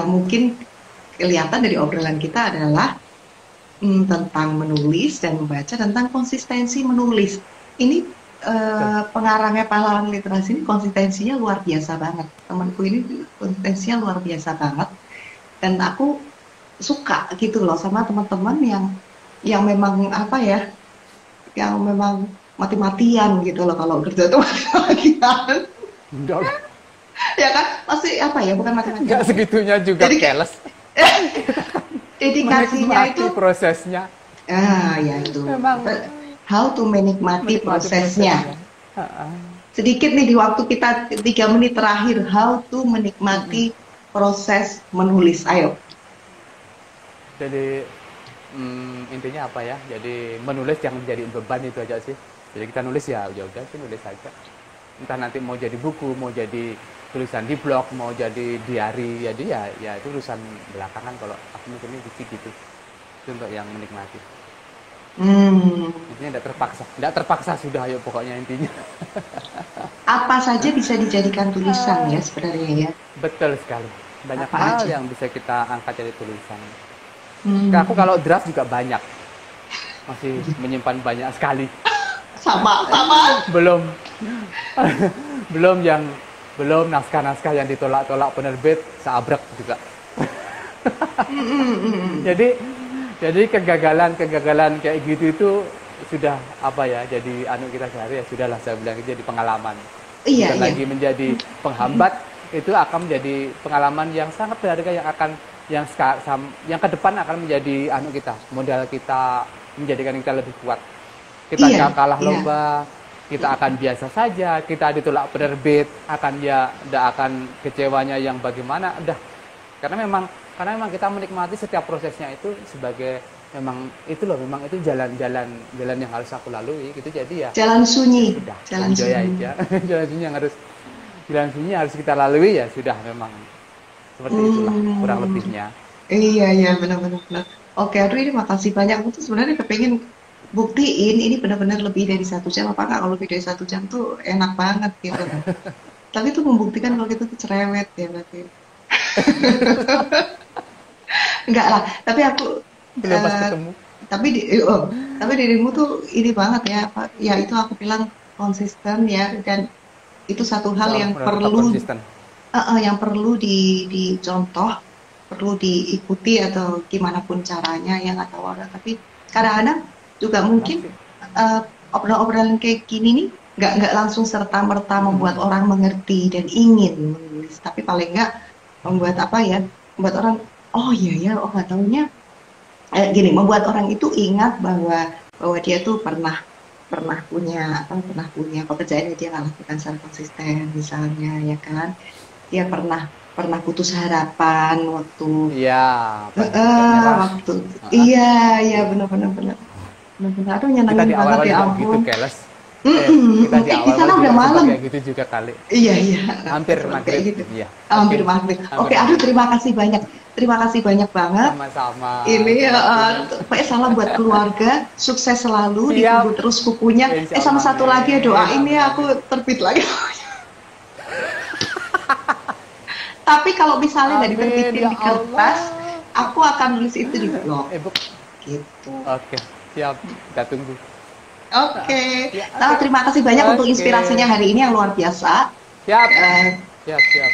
Speaker 1: mungkin kelihatan dari obrolan kita adalah tentang menulis dan membaca, tentang konsistensi menulis. Ini pengarangnya pahlawan literasi ini konsistensinya luar biasa banget. Temanku ini konsistensinya luar biasa banget. Dan aku suka gitu loh sama teman-teman yang memang yang memang mati-matian gitu loh, kalau kerja itu mati-matian. Ya kan, pasti bukan mati-matian.
Speaker 2: Nggak segitunya juga,
Speaker 1: Jadi,
Speaker 2: keles.
Speaker 1: Dedikasinya itu
Speaker 2: prosesnya.
Speaker 1: Ya itu.
Speaker 2: Memang
Speaker 1: How to menikmati prosesnya. Sedikit nih di waktu kita 3 menit terakhir, how to menikmati proses menulis. Ayo.
Speaker 2: Jadi intinya apa ya? Jadi menulis jangan menjadi beban, itu aja sih. Jadi kita nulis ya udah sih, nulis aja. Entah nanti mau jadi buku, mau jadi tulisan di blog, mau jadi diary, jadi ya itu urusan belakangan. Kalau aku mungkin gitu. Itu untuk yang menikmati. Intinya tidak terpaksa sudah, ayo pokoknya intinya.
Speaker 1: Apa saja bisa dijadikan tulisan ya sebenarnya ya.
Speaker 2: Betul sekali. Banyak
Speaker 1: Apa
Speaker 2: hal
Speaker 1: aja?
Speaker 2: yang bisa kita angkat jadi tulisan. Aku kalau draft juga banyak, masih menyimpan banyak sekali.
Speaker 1: Sama.
Speaker 2: belum naskah-naskah yang ditolak-tolak penerbit seabrek juga. jadi kegagalan kayak gitu itu sudah jadi kita sehari, ya sudahlah, saya bilang itu jadi pengalaman.
Speaker 1: Iya.
Speaker 2: Lagi menjadi penghambat, itu akan menjadi pengalaman yang sangat berharga, yang ke depan akan menjadi modal kita, menjadikan kita lebih kuat. Kita nggak kalah lomba, kita akan biasa saja, kita ditolak penerbit, tidak akan kecewanya yang bagaimana, Karena memang kita menikmati setiap prosesnya itu sebagai memang itu loh, memang itu jalan yang harus aku lalui gitu. Jadi ya
Speaker 1: Jalan
Speaker 2: ya
Speaker 1: sunyi,
Speaker 2: sudah,
Speaker 1: jalan
Speaker 2: enjoy
Speaker 1: sunyi.
Speaker 2: aja. Jalan sunyi yang harus kita lalui ya sudah, memang seperti itulah kurang
Speaker 1: Hmm,
Speaker 2: lebihnya.
Speaker 1: iya, iya, benar-benar. Benar. Oke, aduh ini makasih banyak. Aku tuh sebenarnya kepengen buktiin ini benar-benar lebih dari 1 jam apa enggak. Kalau lebih dari 1 jam tuh enak banget gitu loh. Tapi itu membuktikan kalau kita tuh cerewet ya berarti. Enggak lah, tapi aku
Speaker 2: Belum pas
Speaker 1: eh,
Speaker 2: ketemu.
Speaker 1: tapi di tapi dirimu tuh ini banget ya, ya itu aku bilang konsisten ya, dan itu satu hal
Speaker 2: Ya,
Speaker 1: yang
Speaker 2: udah tetap
Speaker 1: perlu
Speaker 2: konsisten.
Speaker 1: yang perlu dicontoh, perlu diikuti atau gimana pun caranya ya nggak tahu ada. Tapi kadang-kadang juga
Speaker 2: Enak
Speaker 1: mungkin
Speaker 2: sih.
Speaker 1: eh, obrolan-obrolan kayak gini nih nggak langsung serta merta membuat
Speaker 2: Mm-mm.
Speaker 1: orang mengerti dan ingin menulis, tapi paling nggak membuat apa ya, membuat orang oh iya ya, oh nggak taunya gini, membuat orang itu ingat bahwa dia tuh pernah pernah punya pernah punya pekerjaan yang dia nggak lakukan secara konsisten misalnya ya kan, dia pernah pernah putus harapan waktu
Speaker 2: Iya, kayak nyerah.
Speaker 1: waktu
Speaker 2: Heeh.
Speaker 1: iya, iya, benar, benar, benar, benar, benar. Aduh
Speaker 2: Kita
Speaker 1: nyenengin
Speaker 2: di
Speaker 1: banget
Speaker 2: awal-awal
Speaker 1: ya
Speaker 2: juga gitu,
Speaker 1: ampun.
Speaker 2: keles. Kita di
Speaker 1: Di
Speaker 2: awal-awal
Speaker 1: sana udah
Speaker 2: juga sempat
Speaker 1: malam.
Speaker 2: kayak gitu juga kali.
Speaker 1: Iya, iya,
Speaker 2: Hampir
Speaker 1: selalu kayak
Speaker 2: maghrib.
Speaker 1: gitu.
Speaker 2: Iya,
Speaker 1: Hampir
Speaker 2: hampir
Speaker 1: maghrib.
Speaker 2: hampir
Speaker 1: Oke, aduh
Speaker 2: maghrib.
Speaker 1: terima kasih banyak. Terima kasih banyak banget.
Speaker 2: Sama-sama
Speaker 1: Ini
Speaker 2: untuk waktunya.
Speaker 1: pokoknya salam buat keluarga, sukses selalu,
Speaker 2: Siap.
Speaker 1: ditunggu terus bukunya.
Speaker 2: Insya
Speaker 1: Sama
Speaker 2: Allah,
Speaker 1: satu lagi ya,
Speaker 2: amin.
Speaker 1: doain
Speaker 2: Amin,
Speaker 1: ya aku
Speaker 2: amin.
Speaker 1: terbit lagi. Tapi kalau misalnya nggak
Speaker 2: Amin,
Speaker 1: diterbitin
Speaker 2: ya
Speaker 1: di kertas,
Speaker 2: Allah.
Speaker 1: aku akan nulis itu di blog.
Speaker 2: Ibu.
Speaker 1: Gitu.
Speaker 2: Oke, siap. Kita tunggu.
Speaker 1: Oke.
Speaker 2: Ya,
Speaker 1: Nah,
Speaker 2: oke.
Speaker 1: terima kasih banyak untuk
Speaker 2: Oke.
Speaker 1: inspirasinya hari ini yang luar biasa.
Speaker 2: Siap.
Speaker 1: Eh,
Speaker 2: Siap, siap.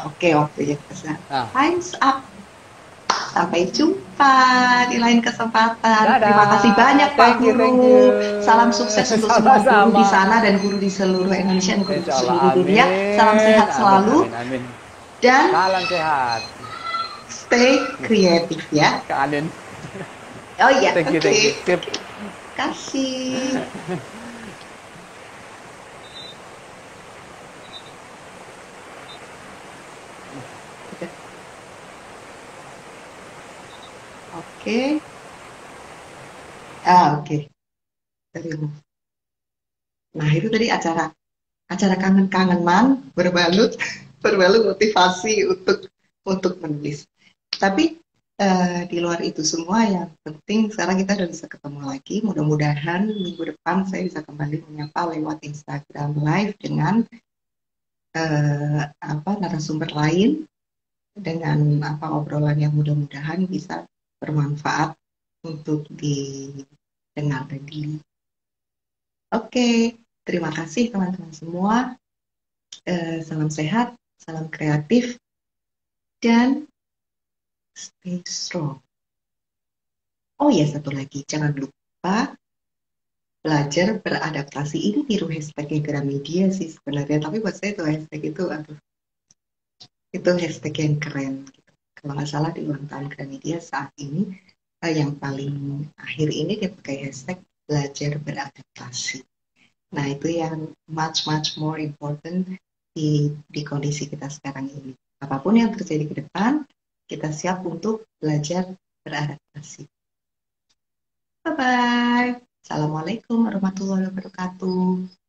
Speaker 1: oke, waktunya bisa.
Speaker 2: Nah,
Speaker 1: Time's up. Sampai jumpa di lain kesempatan. Terima kasih
Speaker 2: dadah.
Speaker 1: banyak Pak
Speaker 2: Thank you.
Speaker 1: Guru. Salam sukses untuk semua guru di
Speaker 2: Sama-sama.
Speaker 1: sana dan guru di seluruh Indonesia dan guru di
Speaker 2: Insya Allah,
Speaker 1: seluruh dunia. Salam
Speaker 2: amin.
Speaker 1: sehat
Speaker 2: Amin,
Speaker 1: selalu
Speaker 2: amin, amin.
Speaker 1: dan
Speaker 2: Salam sehat.
Speaker 1: stay kreatif ya.
Speaker 2: Kak Anin.
Speaker 1: Oh iya,
Speaker 2: Thank you,
Speaker 1: oke.
Speaker 2: thank you. Sip.
Speaker 1: Kasih. Oke. Oke. Terima. Nah, itu tadi acara acara kangen-kangenan berbalut berbalut motivasi untuk menulis. Tapi di luar itu semua yang penting sekarang kita udah bisa ketemu lagi. Mudah-mudahan minggu depan saya bisa kembali menyapa lewat Instagram Live dengan narasumber lain dengan obrolan yang mudah-mudahan bisa bermanfaat untuk didengar dan dilihat. Oke, terima kasih teman-teman semua. Salam sehat, salam kreatif, dan stay strong. Oh ya, satu lagi, jangan lupa belajar beradaptasi. Ini tiru hashtagnya Gramedia sih sebenarnya, tapi buat saya itu hashtag itu, aduh, itu hashtag yang keren. Gitu. Kalau nggak salah di ulang tahun Gramedia saat ini, yang paling akhir ini dia pakai hashtag belajar beradaptasi. Nah, itu yang much, much more important di kondisi kita sekarang ini. Apapun yang terjadi ke depan, kita siap untuk belajar beradaptasi. Bye-bye. Assalamualaikum warahmatullahi wabarakatuh.